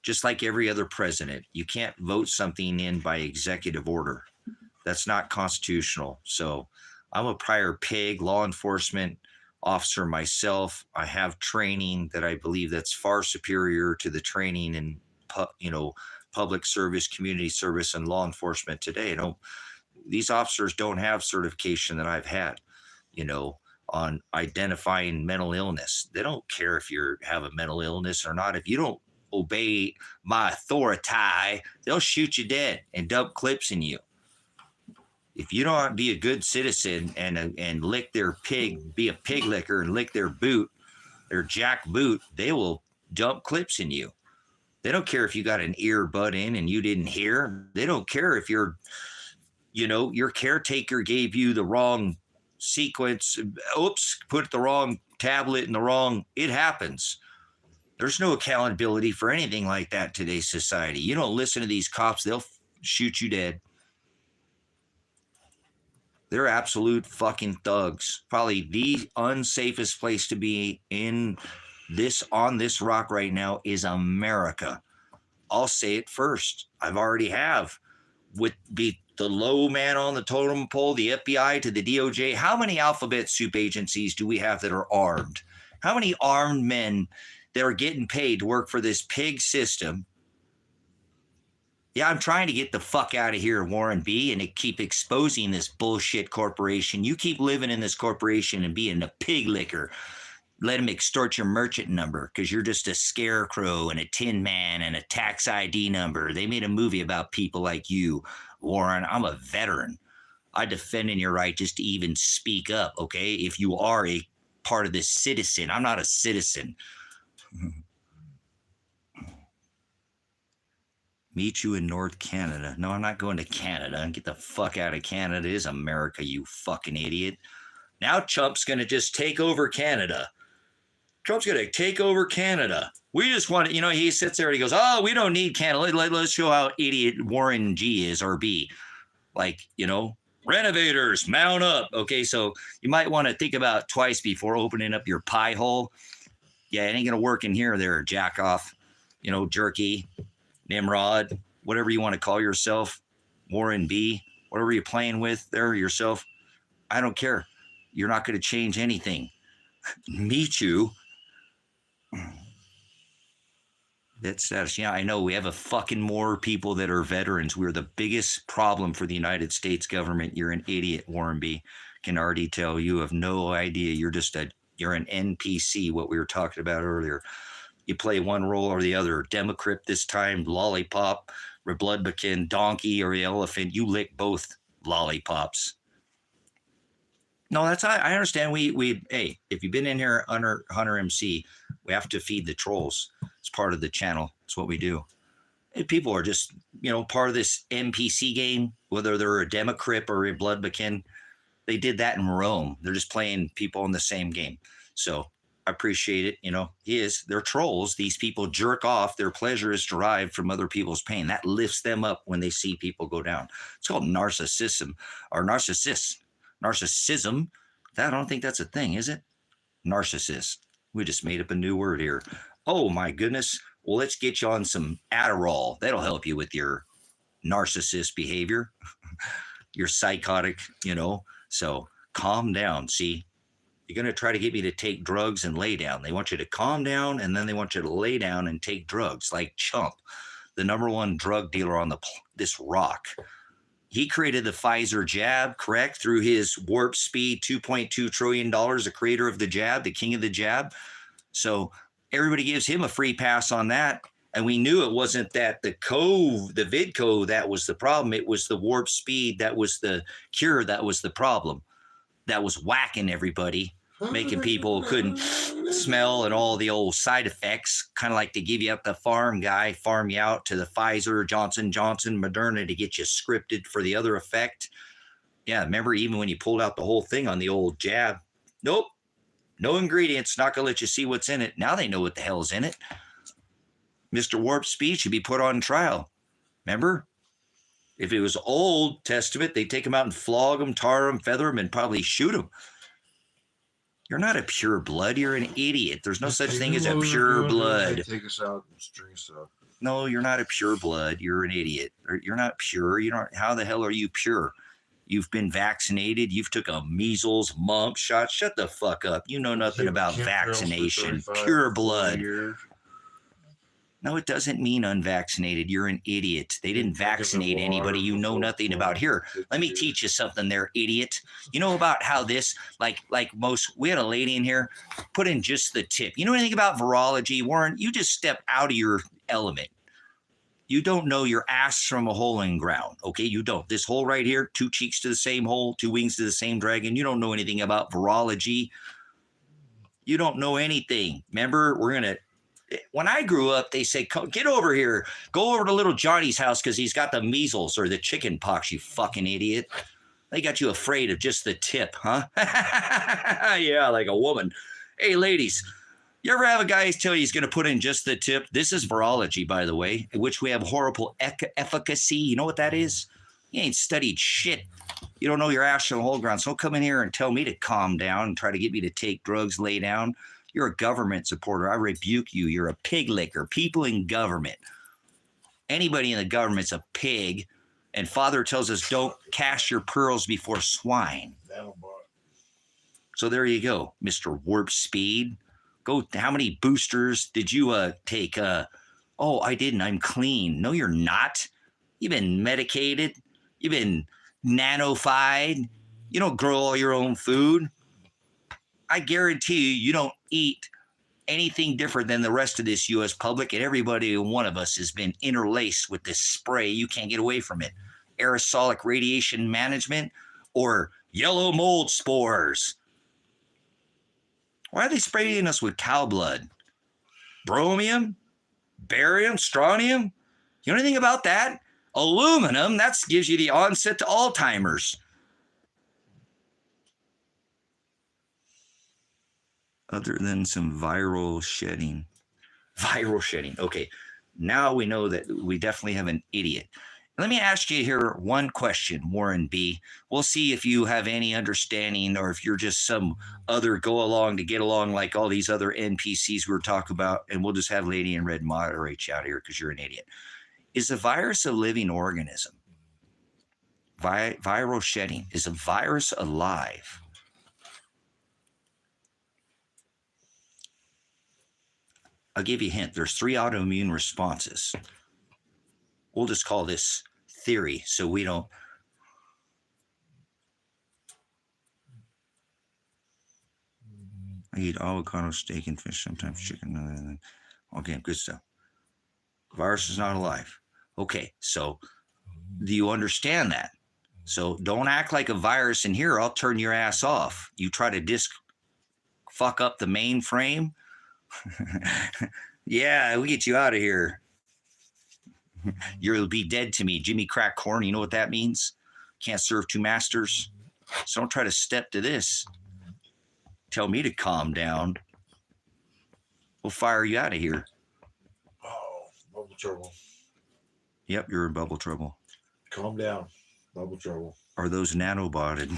Just like every other president, you can't vote something in by executive order. That's not constitutional. So I'm a prior PIG law enforcement officer myself. I have training that I believe that's far superior to the training in, public service, community service, and law enforcement today. These officers don't have certification that I've had, on identifying mental illness. They don't care if you have a mental illness or not. If you don't obey my authority, they'll shoot you dead and dump clips in you. If you don't be a good citizen and lick their pig, be a pig licker and lick their boot, their jack boot, they will dump clips in you. They don't care if you got an earbud in and you didn't hear. They don't care if your caretaker gave you the wrong sequence. Oops, put the wrong tablet in the wrong. It happens. There's no accountability for anything like that in today's society. You don't listen to these cops, they'll shoot you dead. They're absolute fucking thugs. Probably the unsafest place to be on this rock right now is America. I'll say it first. I've already have. With the low man on the totem pole, the FBI to the DOJ. How many alphabet soup agencies do we have that are armed? How many armed men that are getting paid to work for this pig system? Yeah, I'm trying to get the fuck out of here, Warren B., and to keep exposing this bullshit corporation. You keep living in this corporation and being a pig licker. let them extort your merchant number because you're just a scarecrow and a tin man and a tax ID number. They made a movie about people like you, Warren. I'm a veteran. I defend in your right just to even speak up, okay? If you are a part of this citizen, I'm not a citizen. Meet you in North Canada. No, I'm not going to Canada. Get the fuck out of Canada. It is America, you fucking idiot. Now Trump's going to just take over Canada. Trump's going to take over Canada. We just want to, he sits there and he goes, oh, we don't need Canada. Let's show how idiot Warren G is, or B. Like, renovators, mount up. Okay, so you might want to think about twice before opening up your pie hole. Yeah, it ain't going to work in here there, jack off, jerky, Nimrod, whatever you want to call yourself, Warren B, whatever you're playing with there yourself. I don't care. You're not going to change anything. Meet you. That's I know we have a fucking more people that are veterans. We're the biggest problem for the United States government. You're an idiot, Warren B. Can already tell you have no idea. You're an NPC, what we were talking about earlier. You play one role or the other. Democrat this time, lollipop, Republican, donkey, or the elephant. You lick both lollipops. No, I understand. Hey, if you've been in here under Hunter MC, we have to feed the trolls. It's part of the channel. It's what we do. And people are just, part of this NPC game, whether they're a Democrat or a Republican. They did that in Rome. They're just playing people in the same game. So I appreciate it. They're trolls. These people jerk off. Their pleasure is derived from other people's pain. That lifts them up when they see people go down. It's called narcissism or narcissist. Narcissism. I don't think that's a thing, is it? Narcissist. We just made up a new word here. Oh my goodness. Well, let's get you on some Adderall. That'll help you with your narcissist behavior. You're psychotic, So calm down. See, you're going to try to get me to take drugs and lay down. They want you to calm down, and then they want you to lay down and take drugs, like Chump, the number one drug dealer on this rock. He created the Pfizer jab, correct? Through his warp speed, $2.2 trillion, the creator of the jab, the king of the jab. So everybody gives him a free pass on that. And we knew it wasn't that the VidCo, that was the problem. It was the warp speed. That was the cure. That was the problem. That was whacking everybody, making people couldn't smell and all the old side effects, kind of like to give you up the farm you out to the Pfizer, Johnson, Moderna to get you scripted for the other effect. Yeah, remember even when you pulled out the whole thing on the old jab? Nope, no ingredients, not going to let you see what's in it. Now they know what the hell's in it. Mr. Warp Speed should be put on trial. Remember? If it was Old Testament, they'd take him out and flog him, tar him, feather him, and probably shoot him. You're not a pure blood. You're an idiot. There's no such thing as a pure blood. Take us out and string stuff. No, you're not a pure blood. You're an idiot. You're not pure. How the hell are you pure? You've been vaccinated. You've took a measles, mumps shot. Shut the fuck up. You know nothing about vaccination. Pure blood. No, it doesn't mean unvaccinated. You're an idiot. They didn't vaccinate anybody you know nothing about. Here, let me teach you something there, idiot. You know about how this, like most, we had a lady in here, put in just the tip. You know anything about virology, Warren? You just step out of your element. You don't know your ass from a hole in ground, okay? You don't. This hole right here, 2 cheeks to the same hole, 2 wings to the same dragon. You don't know anything about virology. You don't know anything. Remember, when I grew up, they said, get over here. Go over to little Johnny's house because he's got the measles or the chicken pox, you fucking idiot. They got you afraid of just the tip, huh? Yeah, like a woman. Hey, ladies, you ever have a guy tell you he's going to put in just the tip? This is virology, by the way, in which we have horrible efficacy. You know what that is? You ain't studied shit. You don't know your ass from the whole ground. So don't come in here and tell me to calm down and try to get me to take drugs, lay down. You're a government supporter. I rebuke you. You're a pig licker. People in government. Anybody in the government's a pig. And Father tells us don't cast your pearls before swine. So there you go, Mr. Warp Speed. Go. How many boosters did you take? Oh, I didn't. I'm clean. No, you're not. You've been medicated. You've been nanofied. You don't grow all your own food. I guarantee you don't eat anything different than the rest of this U.S. public, and everybody and one of us has been interlaced with this spray. You can't get away from it. Aerosolic radiation management or yellow mold spores. Why are they spraying us with cow blood? Bromium? Barium? Strontium? You know anything about that? Aluminum, that gives you the onset to Alzheimer's. Other than some viral shedding. Viral shedding. Okay. Now we know that we definitely have an idiot. Let me ask you here one question, Warren B. We'll see if you have any understanding or if you're just some other go along to get along like all these other NPCs we were talking about, and we'll just have Lady in Red moderate you out here because you're an idiot. Is a virus a living organism? Viral shedding. Is a virus alive? I'll give you a hint. There's 3 autoimmune responses. We'll just call this theory so we don't. I eat avocado, steak, and fish, sometimes chicken. Okay, good stuff. Virus is not alive. Okay, so do you understand that? So don't act like a virus in here. I'll turn your ass off. You try to fuck up the mainframe. Yeah, we'll get you out of here. You'll be dead to me. Jimmy Crack Corn, you know what that means? Can't serve 2 masters. So don't try to step to this. Tell me to calm down. We'll fire you out of here. Oh, bubble trouble. Yep, you're in bubble trouble. Calm down. Bubble trouble. Are those nanobotted?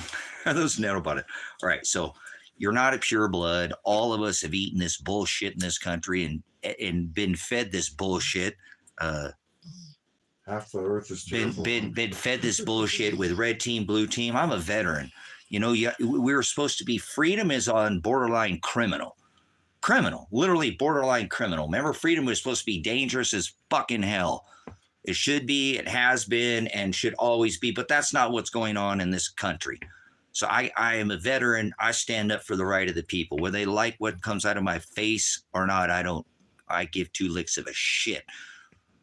Are those nanobotted? All right, so you're not a pure blood. All of us have eaten this bullshit in this country and been fed this bullshit. Half the earth is been fed this bullshit with red team, blue team. I'm a veteran. You know, we were supposed to be. Freedom is on borderline criminal. Literally borderline criminal. Remember, freedom was supposed to be dangerous as fucking hell. It should be, it has been, and should always be, but that's not what's going on in this country. So I am a veteran. I stand up for the right of the people. Whether they like what comes out of my face or not, I give 2 licks of a shit.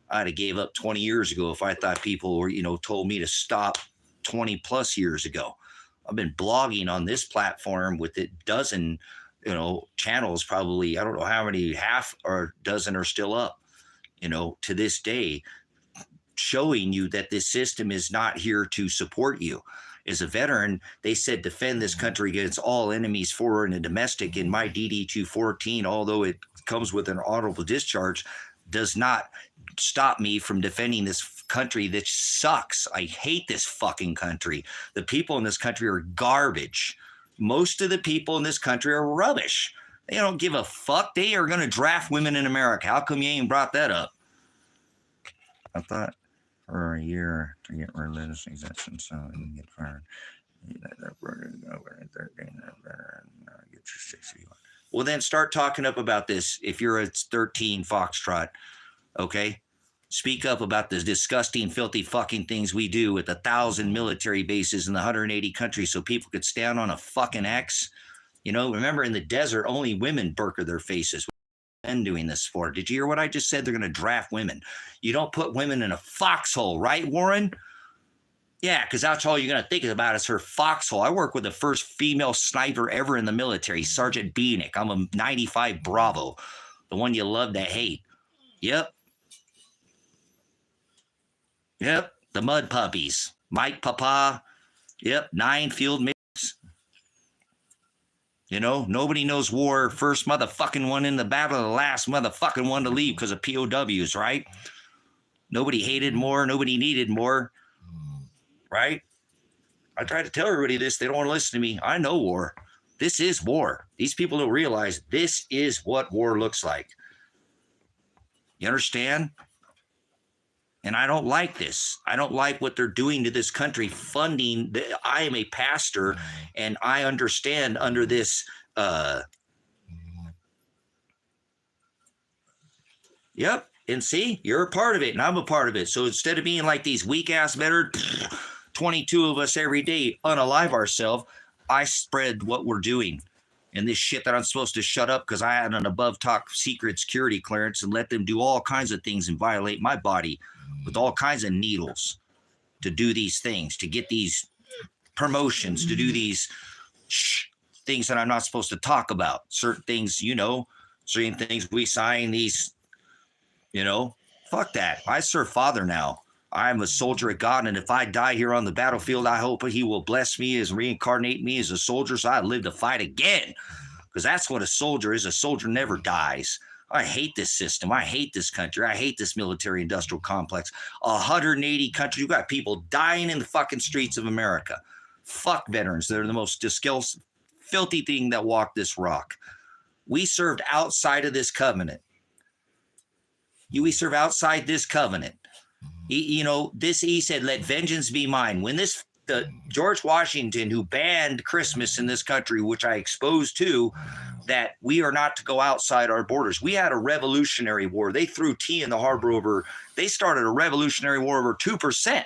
I'd have gave up 20 years ago if I thought people were, told me to stop 20 plus years ago. I've been blogging on this platform with a dozen, channels, probably, I don't know how many, half or dozen are still up, to this day, showing you that this system is not here to support you. As a veteran, they said defend this country against all enemies, foreign and domestic. In my DD-214, although it comes with an honorable discharge, does not stop me from defending this country that sucks. I hate this fucking country. The people in this country are garbage. Most of the people in this country are rubbish. They don't give a fuck. They are going to draft women in America. How come you ain't brought that up? I thought for a year to get religious exemption so I can get fired. Well, then start talking up about this. If you're a 13 Foxtrot, okay? Speak up about the disgusting, filthy fucking things we do with 1,000 military bases in the 180 countries so people could stand on a fucking X. Remember in the desert, only women burqa their faces. Men doing this for. Did you hear what I just said? They're going to draft women. You don't put women in a foxhole, right, Warren? Yeah, because that's all you're going to think about is her foxhole. I work with the first female sniper ever in the military, Sergeant Beanick. I'm a 95 Bravo, the one you love to hate. Yep, the mud puppies. Mike Papa. Yep, 9 field missions. Nobody knows war. First motherfucking one in the battle, the last motherfucking one to leave because of POWs, right? Nobody hated more. Nobody needed more, right? I try to tell everybody this. They don't want to listen to me. I know war. This is war. These people don't realize this is what war looks like. You understand? And I don't like this. I don't like what they're doing to this country, funding. I am a pastor, and I understand under this. Yep. And see, you're a part of it, and I'm a part of it. So instead of being like these weak-ass veterans, 22 of us every day unalive ourselves, I spread what we're doing. and this shit that I'm supposed to shut up because I had an above top secret security clearance and let them do all kinds of things and violate my body with all kinds of needles to do these things, to get these promotions, to do these things that I'm not supposed to talk about. Certain things, certain things we sign, these, fuck that. I serve Father now. I'm a soldier of God, and if I die here on the battlefield, I hope he will bless me as reincarnate me as a soldier so I live to fight again. Because that's what a soldier is. A soldier never dies. I hate this system. I hate this country. I hate this military industrial complex. 180 countries. You got people dying in the fucking streets of America. Fuck veterans. They're the most filthy thing that walked this rock. We served outside of this covenant. We serve outside this covenant. He said, let vengeance be mine. When the George Washington, who banned Christmas in this country, which I exposed to, that we are not to go outside our borders. We had a revolutionary war. They threw tea in the harbor they started a revolutionary war over 2%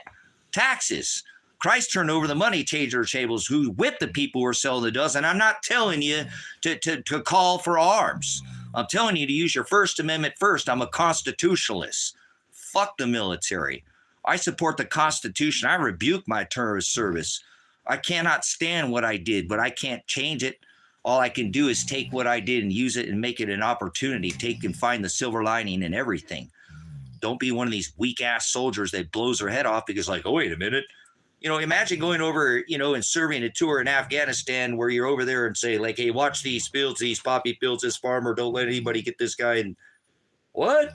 taxes. Christ turned over the money changer tables who whipped the people who were selling the dozen. I'm not telling you to call for arms. I'm telling you to use your First Amendment first. I'm a constitutionalist. Fuck the military. I support the Constitution. I rebuke my terrorist service. I cannot stand what I did, but I can't change it. All I can do is take what I did and use it and make it an opportunity. Take and find the silver lining in everything. Don't be one of these weak-ass soldiers that blows their head off because oh, wait a minute. Imagine going over, and serving a tour in Afghanistan where you're over there and say, hey, watch these fields, these poppy fields, this farmer, don't let anybody get this guy. And what?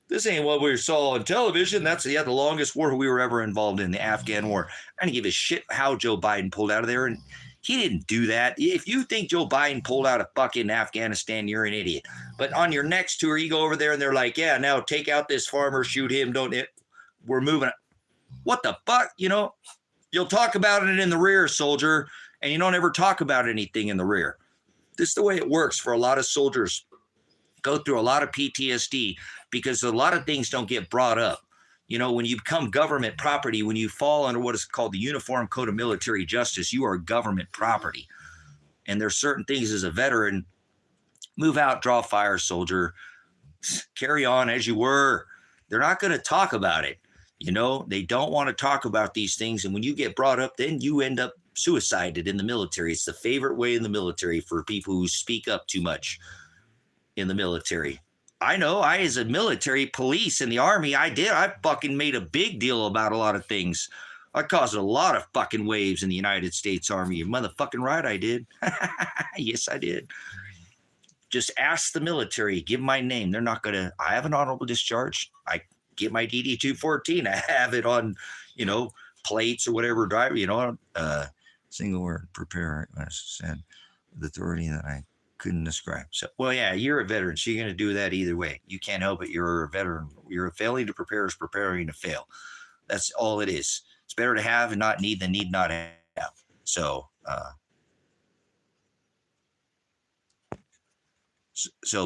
This ain't what we saw on television. That's the longest war we were ever involved in, the Afghan war. I didn't give a shit how Joe Biden pulled out of there. And he didn't do that. If you think Joe Biden pulled out of fucking Afghanistan, you're an idiot. But on your next tour, you go over there and they're like, yeah, now take out this farmer, shoot him, we're moving. What the fuck? You'll talk about it in the rear, soldier, and you don't ever talk about anything in the rear. This is the way it works for a lot of soldiers. Go through a lot of PTSD because a lot of things don't get brought up. When you become government property, when you fall under what is called the Uniform Code of Military Justice, you are government property. And there's certain things as a veteran, move out, draw fire, soldier, carry on as you were. They're not going to talk about it. They don't want to talk about these things. And when you get brought up, then you end up suicided in the military. It's the favorite way in the military for people who speak up too much in the military. I know I, as a military police in the Army, I fucking made a big deal about a lot of things. I caused a lot of fucking waves in the United States Army. You're motherfucking right, I did. Yes, I did. Just ask the military, give my name. They're not going to, I have an honorable discharge. I get my DD-214. I have it on, plates or whatever, driver, single word, prepare, send the authority that I couldn't describe. So, well, yeah, you're a veteran, so you're going to do that either way. You can't help it. You're a veteran. You're failing to prepare is preparing to fail. That's all it is. It's better to have and not need than need not have. So,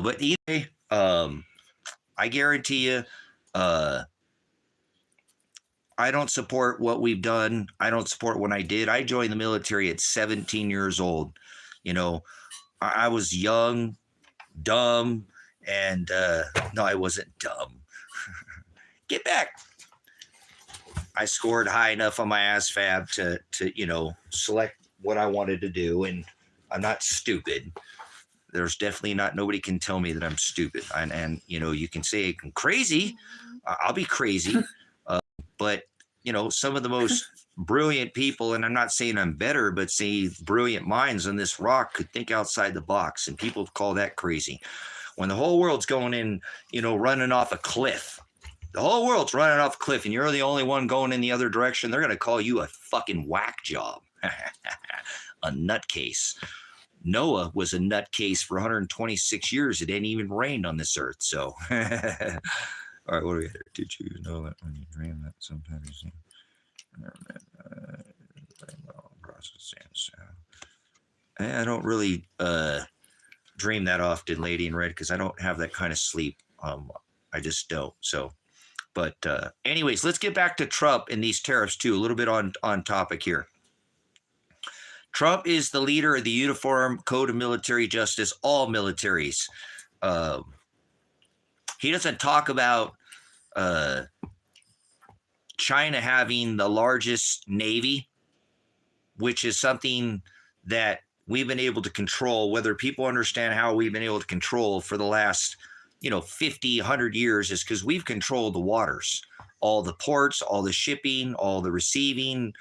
but either way, I guarantee you, I don't support what we've done. I don't support what I did. I joined the military at 17 years old. I was young, dumb, and no, I wasn't dumb. Get back. I scored high enough on my ASVAB to select what I wanted to do, and I'm not stupid. There's definitely nobody can tell me that I'm stupid. And you can say I'm crazy. I'll be crazy. But, some of the most brilliant people, and I'm not saying I'm better, but say brilliant minds on this rock could think outside the box, and people call that crazy. When the whole world's going in, running off a cliff, the whole world's running off a cliff, and you're the only one going in the other direction, they're going to call you a fucking whack job, a nutcase. Noah was a nutcase for 126 years. It ain't even rained on this earth. So, all right, what do we have? Did you know that when you dream that sometimes you see I don't really dream that often, Lady in Red, because I don't have that kind of sleep. I just don't. So, but anyways, let's get back to Trump and these tariffs too. A little bit on topic here. Trump is the leader of the Uniform Code of Military Justice, all militaries. He doesn't talk about China having the largest navy, which is something that we've been able to control, whether people understand how we've been able to control for the last, 50, 100 years, is because we've controlled the waters, all the ports, all the shipping, all the receiving,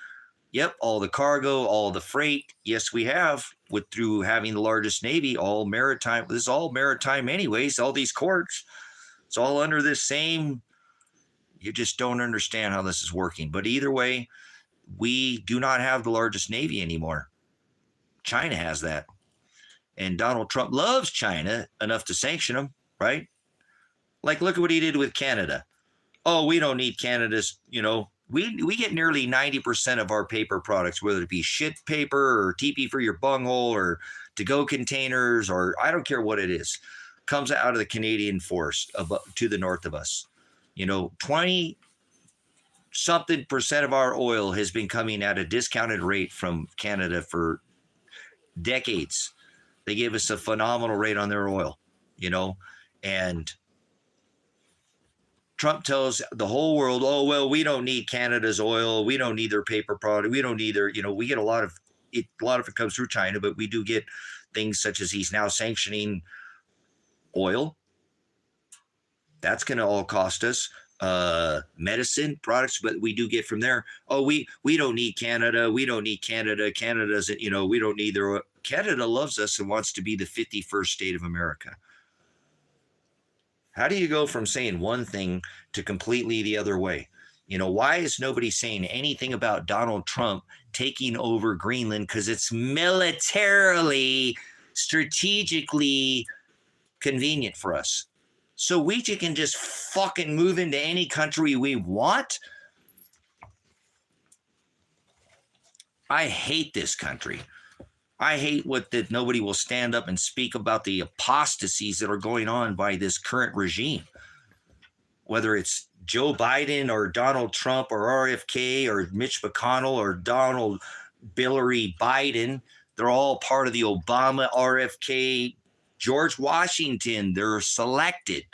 all the cargo, all the freight. Yes, we have, through having the largest navy, all maritime. This is all maritime anyways, all these courts. It's all under this same, you just don't understand how this is working. But either way, we do not have the largest navy anymore. China has that. And Donald Trump loves China enough to sanction them, right? Like, look at what he did with Canada. Oh, we don't need Canada's, we get nearly 90% of our paper products, whether it be shit paper or TP for your bunghole or to-go containers, or I don't care what it is, comes out of the Canadian forest to the north of us. 20-something% of our oil has been coming at a discounted rate from Canada for decades. They gave us a phenomenal rate on their oil, and Trump tells the whole world, oh, well, we don't need Canada's oil. We don't need their paper product. We don't need their, we get a lot of it comes through China, but we do get things such as he's now sanctioning oil. That's going to all cost us. Medicine products, but we do get from there. Oh, we don't need Canada. We don't need Canada. Canada doesn't, we don't need their oil. Canada loves us and wants to be the 51st state of America. How do you go from saying one thing to completely the other way? Why is nobody saying anything about Donald Trump taking over Greenland? Because it's militarily, strategically convenient for us. So we can just fucking move into any country we want. I hate this country. I hate that nobody will stand up and speak about the apostasies that are going on by this current regime. Whether it's Joe Biden or Donald Trump or RFK or Mitch McConnell or Donald Hillary Biden, they're all part of the Obama, RFK, George Washington. They're selected.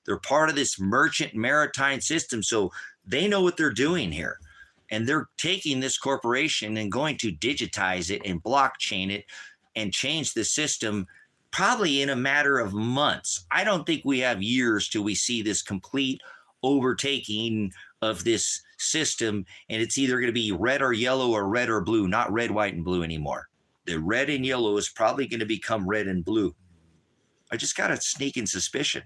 They're part of this merchant maritime system. So they know what they're doing here. And they're taking this corporation and going to digitize it and blockchain it and change the system probably in a matter of months. I don't think we have years till we see this complete overtaking of this system. And it's either going to be red or yellow or red or blue, not red, white, and blue anymore. The red and yellow is probably going to become red and blue. I just got a sneaking suspicion.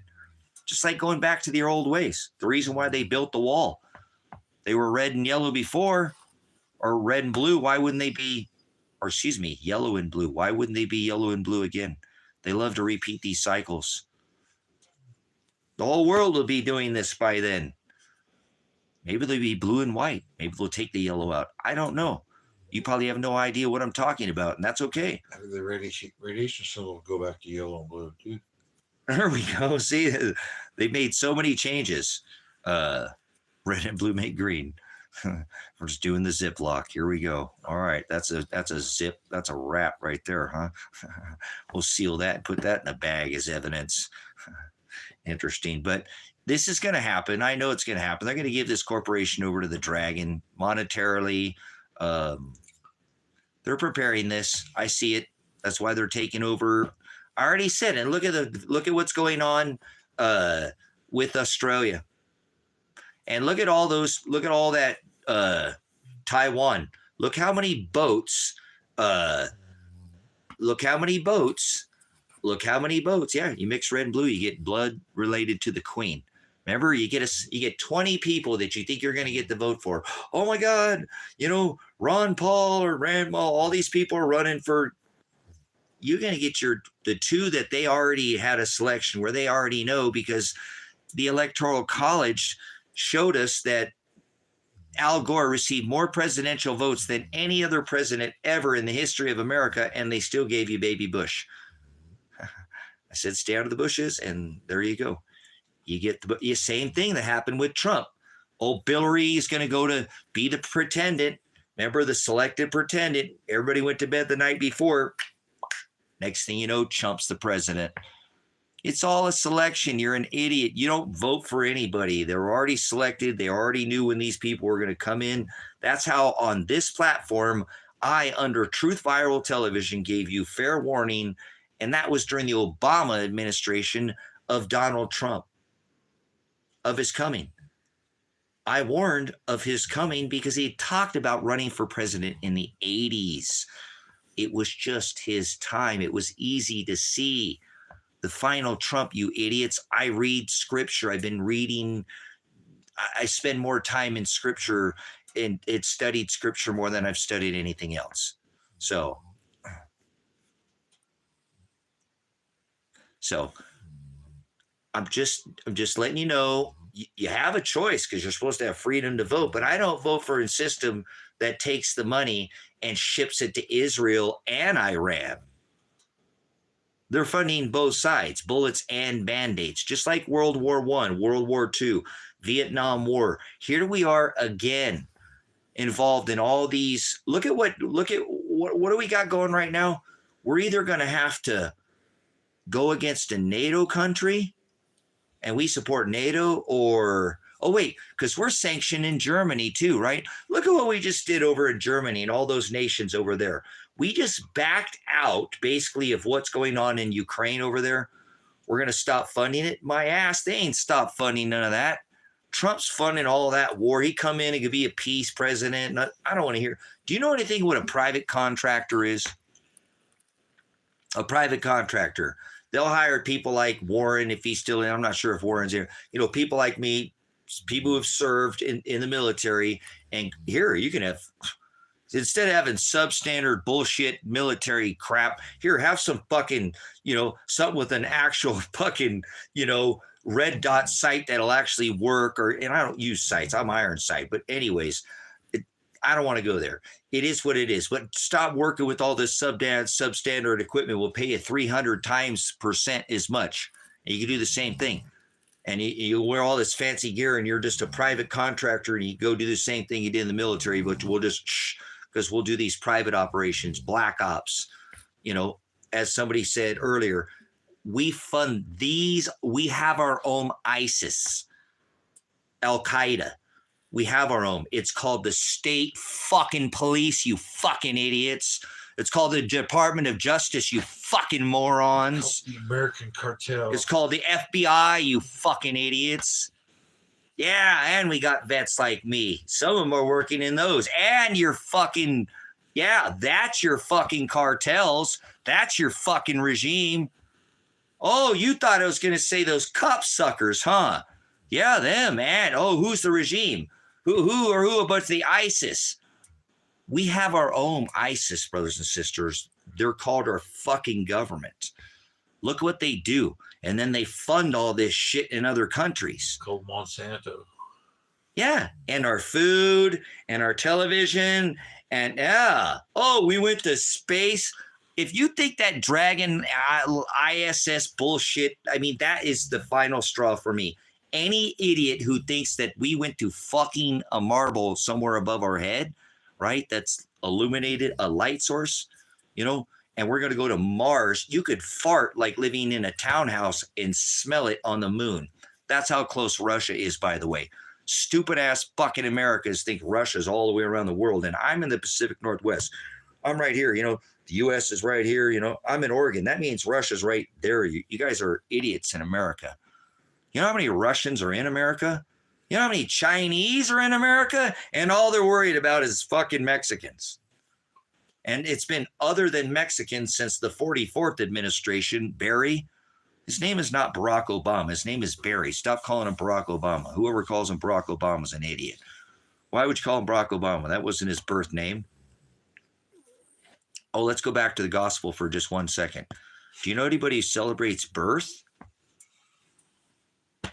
Just like going back to the old ways. The reason why they built the wall. They were red and yellow before, or red and blue. Why wouldn't they be, yellow and blue? Why wouldn't they be yellow and blue again? They love to repeat these cycles. The whole world will be doing this by then. Maybe they'll be blue and white. Maybe they'll take the yellow out. I don't know. You probably have no idea what I'm talking about, and that's okay. The radiation symbol will go back to yellow and blue, too. There we go. See, they made so many changes. Red and blue make green. We're just doing the Ziploc. Here we go. All right. That's a zip. That's a wrap right there, huh? We'll seal that and put that in a bag as evidence. Interesting. But this is going to happen. I know it's going to happen. They're going to give this corporation over to the dragon monetarily. They're preparing this. I see it. That's why they're taking over. I already said, and look at what's going on with Australia. And look at all that Taiwan. Look how many boats. Yeah, you mix red and blue, you get blood related to the queen. Remember, you get 20 people that you think you're going to get the vote for. Oh my God, Ron Paul or Rand Paul, all these people are running for. You're going to get the two that they already had a selection where they already know, because the Electoral College showed us that Al Gore received more presidential votes than any other president ever in the history of America, and they still gave you baby Bush. I said, stay out of the bushes, and there you go. You get the same thing that happened with Trump. Old Hillary is going to go to be the pretendant. Remember the selected pretended. Everybody went to bed the night before. Next thing you know, Trump's the president. It's all a selection. You're an idiot. You don't vote for anybody. They're already selected. They already knew when these people were going to come in. That's how on this platform, I, under Truth Viral Television, gave you fair warning. And that was during the Obama administration of Donald Trump, of his coming. I warned of his coming because he talked about running for president in the 80s. It was just his time. It was easy to see. The final Trump, you idiots. I read scripture. I've been reading. I spend more time in scripture and it studied scripture more than I've studied anything else. So I'm just letting you know you have a choice because you're supposed to have freedom to vote, but I don't vote for a system that takes the money and ships it to Israel and Iran. They're funding both sides, bullets and band-aids, just like World War I, World War II, Vietnam War. Here we are again, involved in all these. Look at what do we got going right now? We're either going to have to go against a NATO country and we support NATO, or, oh wait, because we're sanctioning Germany too, right? Look at what we just did over in Germany and all those nations over there. We just backed out basically of what's going on in Ukraine over there. We're going to stop funding it. My ass, they ain't stopped funding none of that. Trump's funding all of that war. He come in and could be a peace president. I don't want to hear. Do you know anything what a private contractor is? A private contractor. They'll hire people like Warren if he's still in. I'm not sure if Warren's here. You know, people like me, people who have served in the military. And here you can have, instead of having substandard bullshit military crap, here, have some fucking, something with an actual fucking, red dot site that'll actually work. And I don't use sites. I'm iron site. But anyways, I don't want to go there. It is what it is. But stop working with all this substandard equipment. We'll pay you 300% as much. And you can do the same thing. And you wear all this fancy gear and you're just a private contractor and you go do the same thing you did in the military, but we'll just because we'll do these private operations, black ops. As somebody said earlier, we fund these. We have our own ISIS, Al-Qaeda. We have our own. It's called the state fucking police, you fucking idiots. It's called the Department of Justice, you fucking morons. The American cartel. It's called the FBI, you fucking idiots. Yeah, and we got vets like me. Some of them are working in those. And you're fucking, that's your fucking cartels. That's your fucking regime. Oh, you thought I was going to say those cop suckers, huh? Yeah, them, man. Oh, who's the regime? Who about the ISIS? We have our own ISIS, brothers and sisters. They're called our fucking government. Look what they do. And then they fund all this shit in other countries. Called Monsanto. Yeah. And our food and our television. And we went to space. If you think that Dragon ISS bullshit, that is the final straw for me. Any idiot who thinks that we went to fucking a marble somewhere above our head, right? That's illuminated, a light source, and we're going to go to Mars. You could fart like living in a townhouse and smell it on the moon. That's how close Russia is, by the way. Stupid ass fucking Americans think Russia's all the way around the world. And I'm in the Pacific Northwest. I'm right here. The U.S. is right here. I'm in Oregon. That means Russia's right there. You guys are idiots in America. You know how many Russians are in America? You know how many Chinese are in America? And all they're worried about is fucking Mexicans. And it's been other than Mexicans since the 44th administration. Barry, his name is not Barack Obama. His name is Barry. Stop calling him Barack Obama. Whoever calls him Barack Obama is an idiot. Why would you call him Barack Obama? That wasn't his birth name. Oh, let's go back to the gospel for just 1 second. Do you know anybody who celebrates birth?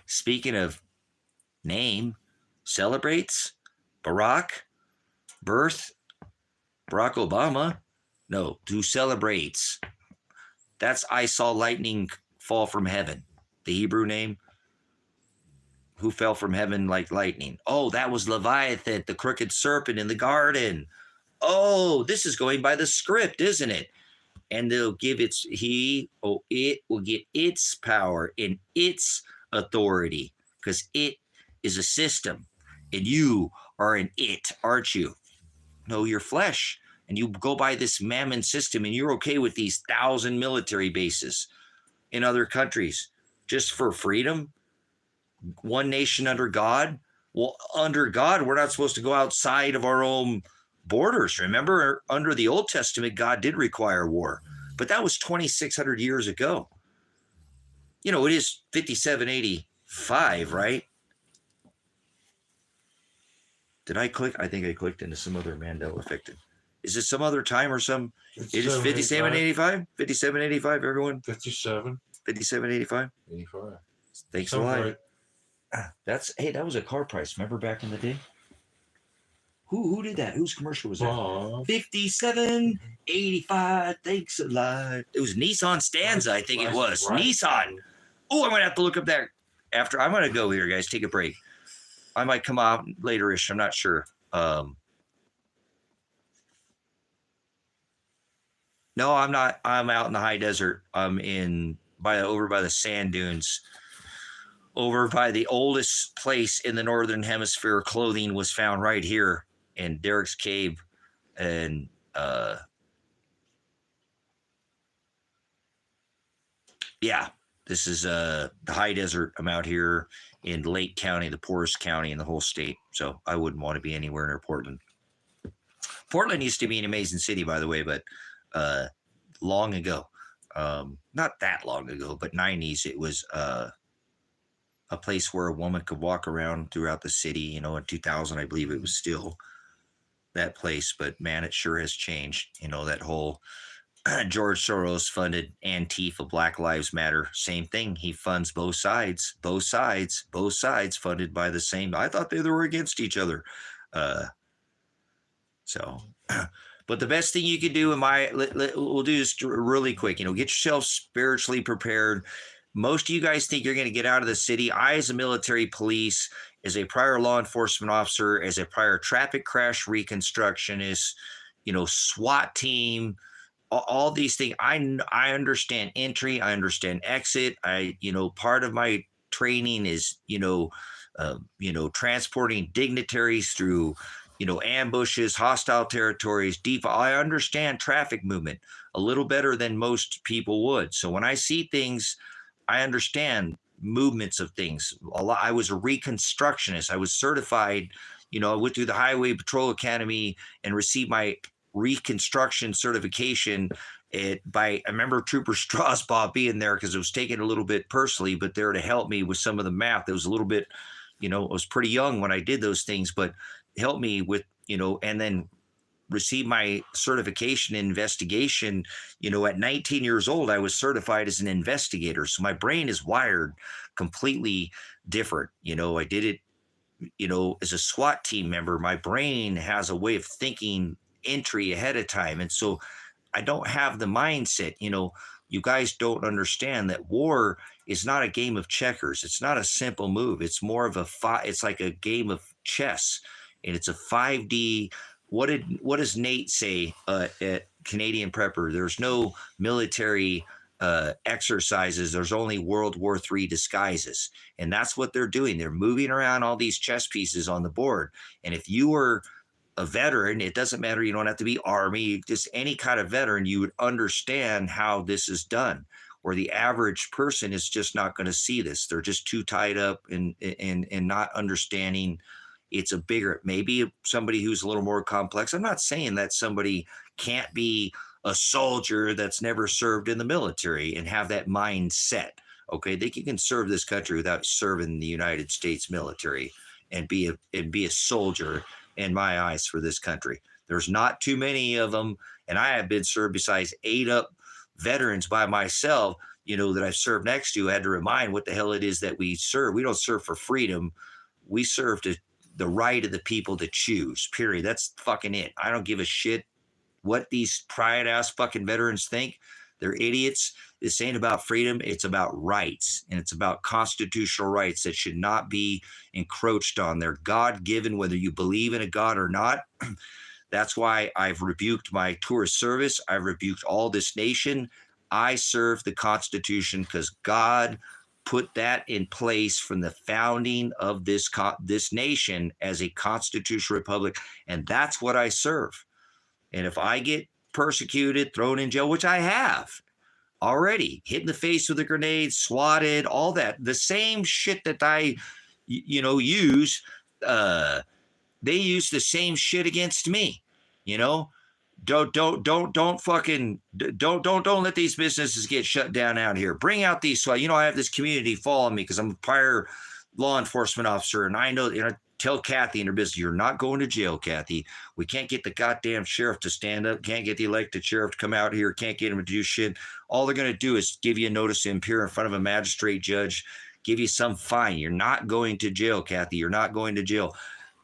Speaking of name, celebrates Barack, birth, Barack Obama. No, who celebrates. That's I saw lightning fall from heaven. The Hebrew name. Who fell from heaven like lightning? Oh, that was Leviathan, the crooked serpent in the garden. oh, this is going by the script, isn't it? And they'll give it will get its power and its authority because it is a system and you are an it, aren't you? No, you're flesh. And you go by this mammon system and you're okay with these 1,000 military bases in other countries just for freedom. One nation under God. Well, under God, we're not supposed to go outside of our own borders. Remember, under the Old Testament, God did require war, but that was 2,600 years ago. You know, it is 5785, right? Did I click? I think I clicked into some other Mandela effect. Is it some other time or some? It is 5785? 5785, everyone? 57. 5785? 85. Thanks Sounds a lot. right. That was a car price. Remember back in the day? Who did that? Whose commercial was that? 5785. Thanks a lot. It was Nissan Stanza, I think it was. Right. Nissan. Oh, I'm gonna have to look up that after. I'm gonna go here, guys. Take a break. I might come out later-ish. I'm not sure. No, I'm not. I'm out in the high desert. I'm over by the sand dunes. Over by the oldest place in the Northern Hemisphere, clothing was found right here in Derek's Cave. And yeah, this is the high desert. I'm out here in Lake County, the poorest county in the whole state. So I wouldn't want to be anywhere near Portland. Portland used to be an amazing city, by the way, but long ago, not that long ago, but 90s, it was a place where a woman could walk around throughout the city. You know, in 2000, I believe it was still that place, but man, it sure has changed. You know, that whole George Soros funded Antifa, Black Lives Matter, same thing. He funds both sides funded by the same. I thought they were against each other. So, but the best thing you could do we'll do this really quick, you know, get yourself spiritually prepared. Most of you guys think you're going to get out of the city. I, as a military police, as a prior law enforcement officer, as a prior traffic crash reconstructionist, you know, SWAT team, all these things. I understand entry. I understand exit. Part of my training is, transporting dignitaries through, ambushes, hostile territories, I understand traffic movement a little better than most people would. So when I see things, I understand movements of things. I was a reconstructionist. I was certified. I went through the Highway Patrol Academy and received my reconstruction certification. I remember Trooper Strasbaugh being there because it was taken a little bit personally, but there to help me with some of the math. It was a little bit, I was pretty young when I did those things, but helped me with, and then received my certification in investigation. At 19 years old, I was certified as an investigator. So my brain is wired completely different. I did it, as a SWAT team member. My brain has a way of thinking entry ahead of time. And so I don't have the mindset, you guys don't understand that war is not a game of checkers. It's not a simple move. It's more of it's like a game of chess, and it's a 5D. What does Nate say at Canadian Prepper? There's no military exercises. There's only World War III disguises. And that's what they're doing. They're moving around all these chess pieces on the board. And if you were a veteran, it doesn't matter. You don't have to be Army, just any kind of veteran, you would understand how this is done. Or the average person is just not going to see this. They're just too tied up and not understanding. It's a bigger, maybe somebody who's a little more complex. I'm not saying that somebody can't be a soldier that's never served in the military and have that mindset. Okay, they can serve this country without serving the United States military and be a soldier in my eyes for this country. There's not too many of them, and I have been served besides 8 up veterans by myself, that I've served next to. I had to remind what the hell it is that we serve. We don't serve for freedom. We serve to the right of the people to choose, period. That's fucking it. I don't give a shit what these pride ass fucking veterans think. They're idiots. This ain't about freedom. It's about rights, and it's about constitutional rights that should not be encroached on. They're God-given, whether you believe in a God or not. That's why I've rebuked my tourist service. I've rebuked all this nation. I serve the Constitution because God put that in place from the founding of this nation as a constitutional republic, and that's what I serve. And if I get persecuted, thrown in jail, which I have already, hit in the face with a grenade, swatted, all that, the same shit that I, use, they use the same shit against me. Don't let these businesses get shut down out here. Bring out these. So, I have this community following me because I'm a prior law enforcement officer, and I know, tell Kathy and her business, you're not going to jail, Kathy. We can't get the goddamn sheriff to stand up. Can't get the elected sheriff to come out here. Can't get him to do shit. All they're going to do is give you a notice to appear in front of a magistrate judge, give you some fine. You're not going to jail, Kathy. You're not going to jail.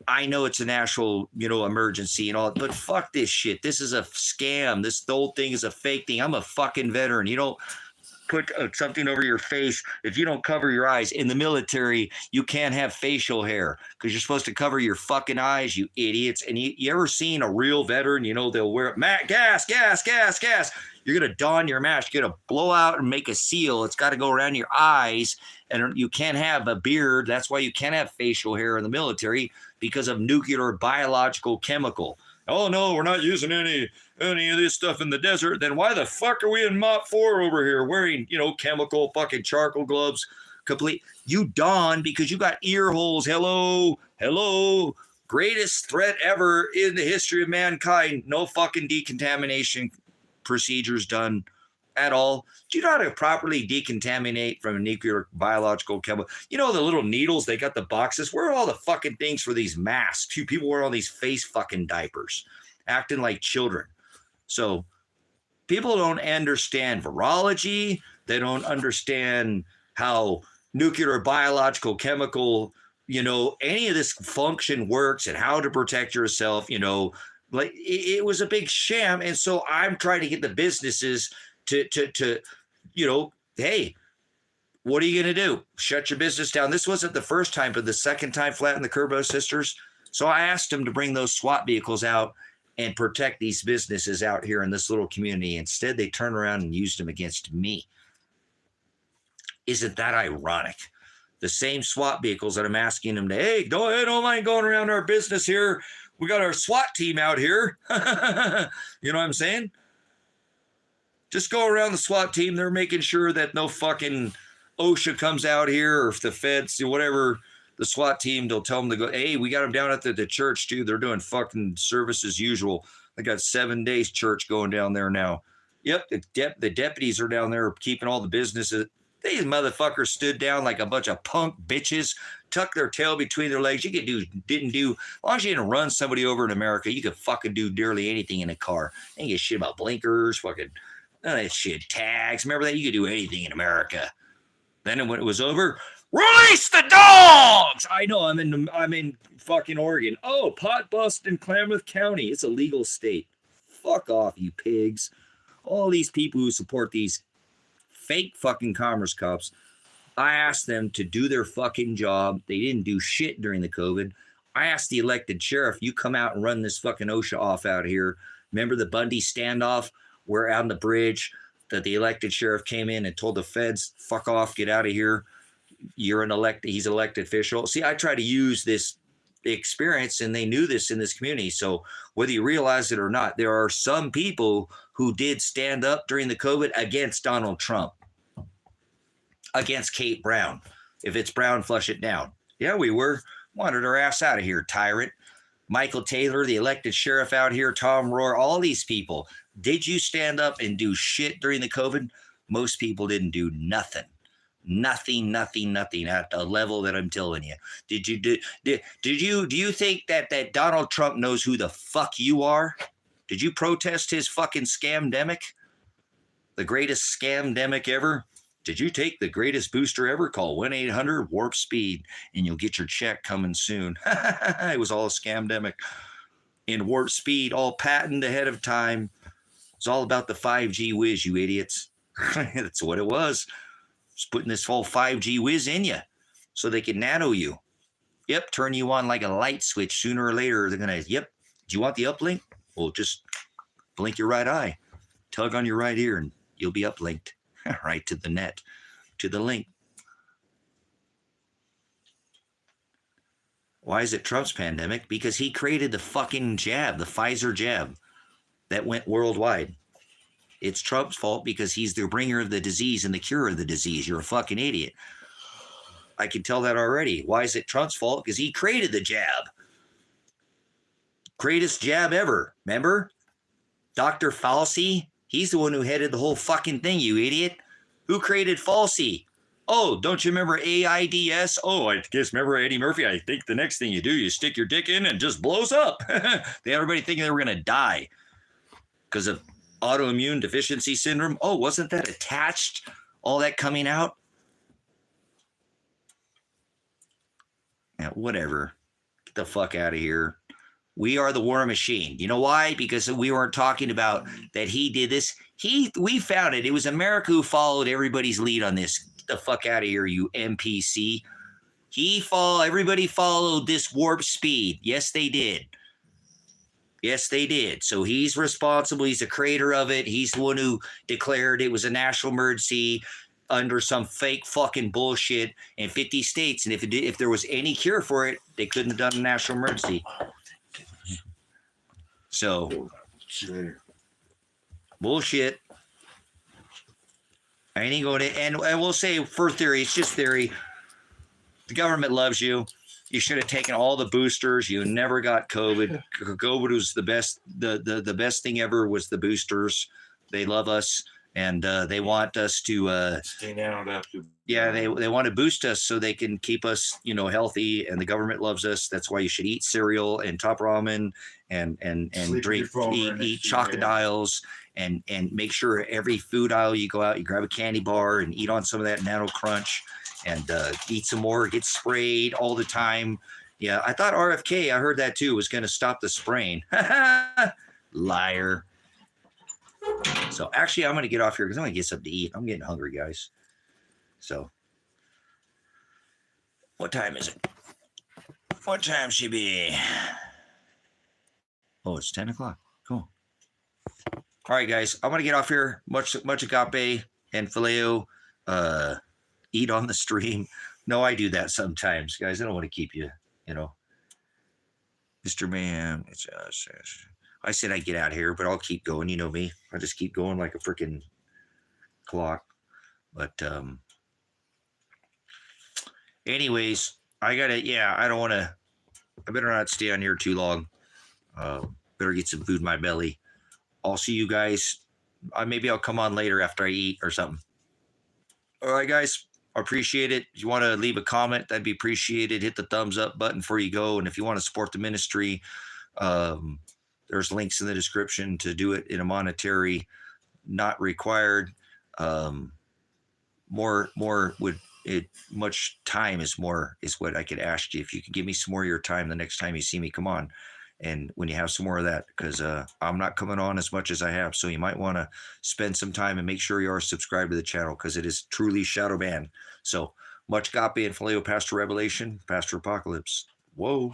I know it's a national, emergency and all, but fuck this shit. This is a scam. The whole thing is a fake thing. I'm a fucking veteran. You don't put something over your face if you don't cover your eyes. In the military, you can't have facial hair because you're supposed to cover your fucking eyes, you idiots. And you ever seen a real veteran? They'll wear gas. You're going to don your mask. You're going to blow out and make a seal. It's got to go around your eyes. And you can't have a beard. That's why you can't have facial hair in the military, because of nuclear, biological, chemical. Oh, no, we're not using any of this stuff in the desert. Then why the fuck are we in Mop 4 over here wearing, chemical fucking charcoal gloves? You don because you got ear holes. Hello. Greatest threat ever in the history of mankind. No fucking decontamination procedures done at all. Do you know how to properly decontaminate from a nuclear, biological, chemical? The little needles, they got the boxes. Where are all the fucking things for these masks? People wear all these face fucking diapers, acting like children. So people don't understand virology. They don't understand how nuclear, biological, chemical, any of this function works and how to protect yourself, like it was a big sham. And so I'm trying to get the businesses to hey, what are you going to do? Shut your business down. This wasn't the first time, but the second time, flatten the Curbo sisters. So I asked them to bring those SWAT vehicles out and protect these businesses out here in this little community. Instead, they turned around and used them against me. Isn't that ironic? The same SWAT vehicles that I'm asking them to, hey, don't mind going around our business here. We got our SWAT team out here. You know what I'm saying? Just go around the SWAT team. They're making sure that no fucking OSHA comes out here, or if the feds, whatever, the SWAT team, they'll tell them to go, hey, we got them down at the church, too. They're doing fucking service as usual. They got 7 days church going down there now. Yep, the deputies are down there keeping all the businesses. These motherfuckers stood down like a bunch of punk bitches, tucked their tail between their legs. As long as you didn't run somebody over in America, you could fucking do nearly anything in a car. They didn't get shit about blinkers, fucking none of that shit, tags. Remember that? You could do anything in America. Then when it was over, release the dogs! I know, I'm in fucking Oregon. Oh, pot bust in Klamath County. It's a legal state. Fuck off, you pigs. All these people who support these fake fucking commerce cops, I asked them to do their fucking job. They didn't do shit during the COVID. I asked the elected sheriff, you come out and run this fucking OSHA off out here. Remember the Bundy standoff? We're out on the bridge that the elected sheriff came in and told the feds, fuck off, get out of here. He's elected official. See, I try to use this experience, and they knew this in this community. So whether you realize it or not, there are some people who did stand up during the COVID against Donald Trump, against Kate Brown. If it's Brown, flush it down. Yeah, we were. Wanted our ass out of here, tyrant. Michael Taylor, the elected sheriff out here, Tom Rohr, all these people. Did you stand up and do shit during the COVID? Most people didn't do nothing. Nothing at the level that I'm telling you. Do you think that Donald Trump knows who the fuck you are? Did you protest his fucking scamdemic? The greatest scamdemic ever? Did you take the greatest booster ever? Call 1-800-WARP-SPEED and you'll get your check coming soon. It was all a scamdemic. In Warp Speed, all patented ahead of time. It's all about the 5G whiz, you idiots. That's what it was. Just putting this whole 5G whiz in you so they can nano you. Yep, turn you on like a light switch. Sooner or later, they're going to, yep. Do you want the uplink? Well, just blink your right eye, tug on your right ear, and you'll be uplinked right to the net, to the link. Why is it Trump's pandemic? Because he created the fucking jab, the Pfizer jab that went worldwide. It's Trump's fault because he's the bringer of the disease and the cure of the disease. You're a fucking idiot. I can tell that already. Why is it Trump's fault? Because he created the jab. Greatest jab ever. Remember? Dr. Fauci? He's the one who headed the whole fucking thing, you idiot. Who created Fauci? Oh, don't you remember AIDS? Oh, I guess remember Eddie Murphy? I think the next thing you do, you stick your dick in and just blows up. They had everybody thinking they were going to die because of autoimmune deficiency syndrome. Oh, wasn't that attached? All that coming out? Yeah, whatever. Get the fuck out of here. We are the war machine. You know why? Because we weren't talking about that he did this. We found it. It was America who followed everybody's lead on this. Get the fuck out of here, you NPC. Everybody followed this warp speed. Yes, they did. Yes, they did. So he's responsible. He's the creator of it. He's the one who declared it was a national emergency under some fake fucking bullshit in 50 states. And if there was any cure for it, they couldn't have done a national emergency. So, bullshit. I ain't going to, and I will say for theory, it's just theory. The government loves you. You should have taken all the boosters. You never got COVID. COVID was the best. The best thing ever was the boosters. They love us, and they want us to stay down after. Yeah, they want to boost us so they can keep us, healthy. And the government loves us. That's why you should eat cereal and top ramen and eat chocodiles and make sure every food aisle you go out, you grab a candy bar and eat on some of that Nano Crunch and eat some more. Get sprayed all the time. Yeah, I thought RFK, I heard that too, was going to stop the spraying. Liar. So actually, I'm going to get off here because I'm going to get something to eat. I'm getting hungry, guys. So, what time is it? What time should be? Oh, it's 10 o'clock. Cool. All right, guys. I'm going to get off here. Much Agape and Phileo. Eat on the stream. No, I do that sometimes, guys. I don't want to keep you, Mr. Mayhem. I said I'd get out of here, but I'll keep going. You know me. I'll just keep going like a freaking clock. But, anyways, I don't want to, I better not stay on here too long. Better get some food in my belly. I'll see you guys. Maybe I'll come on later after I eat or something. All right, guys. I appreciate it. If you want to leave a comment, that'd be appreciated. Hit the thumbs up button before you go. And if you want to support the ministry, there's links in the description to do it in a monetary, not required. Much time is what I could ask you. If you could give me some more of your time the next time you see me, come on. And when you have some more of that, because I'm not coming on as much as I have. So you might want to spend some time and make sure you are subscribed to the channel because it is truly shadow banned. So much Agape and Phileo, Pastor Revelation, Pastor Apocalypse. Whoa.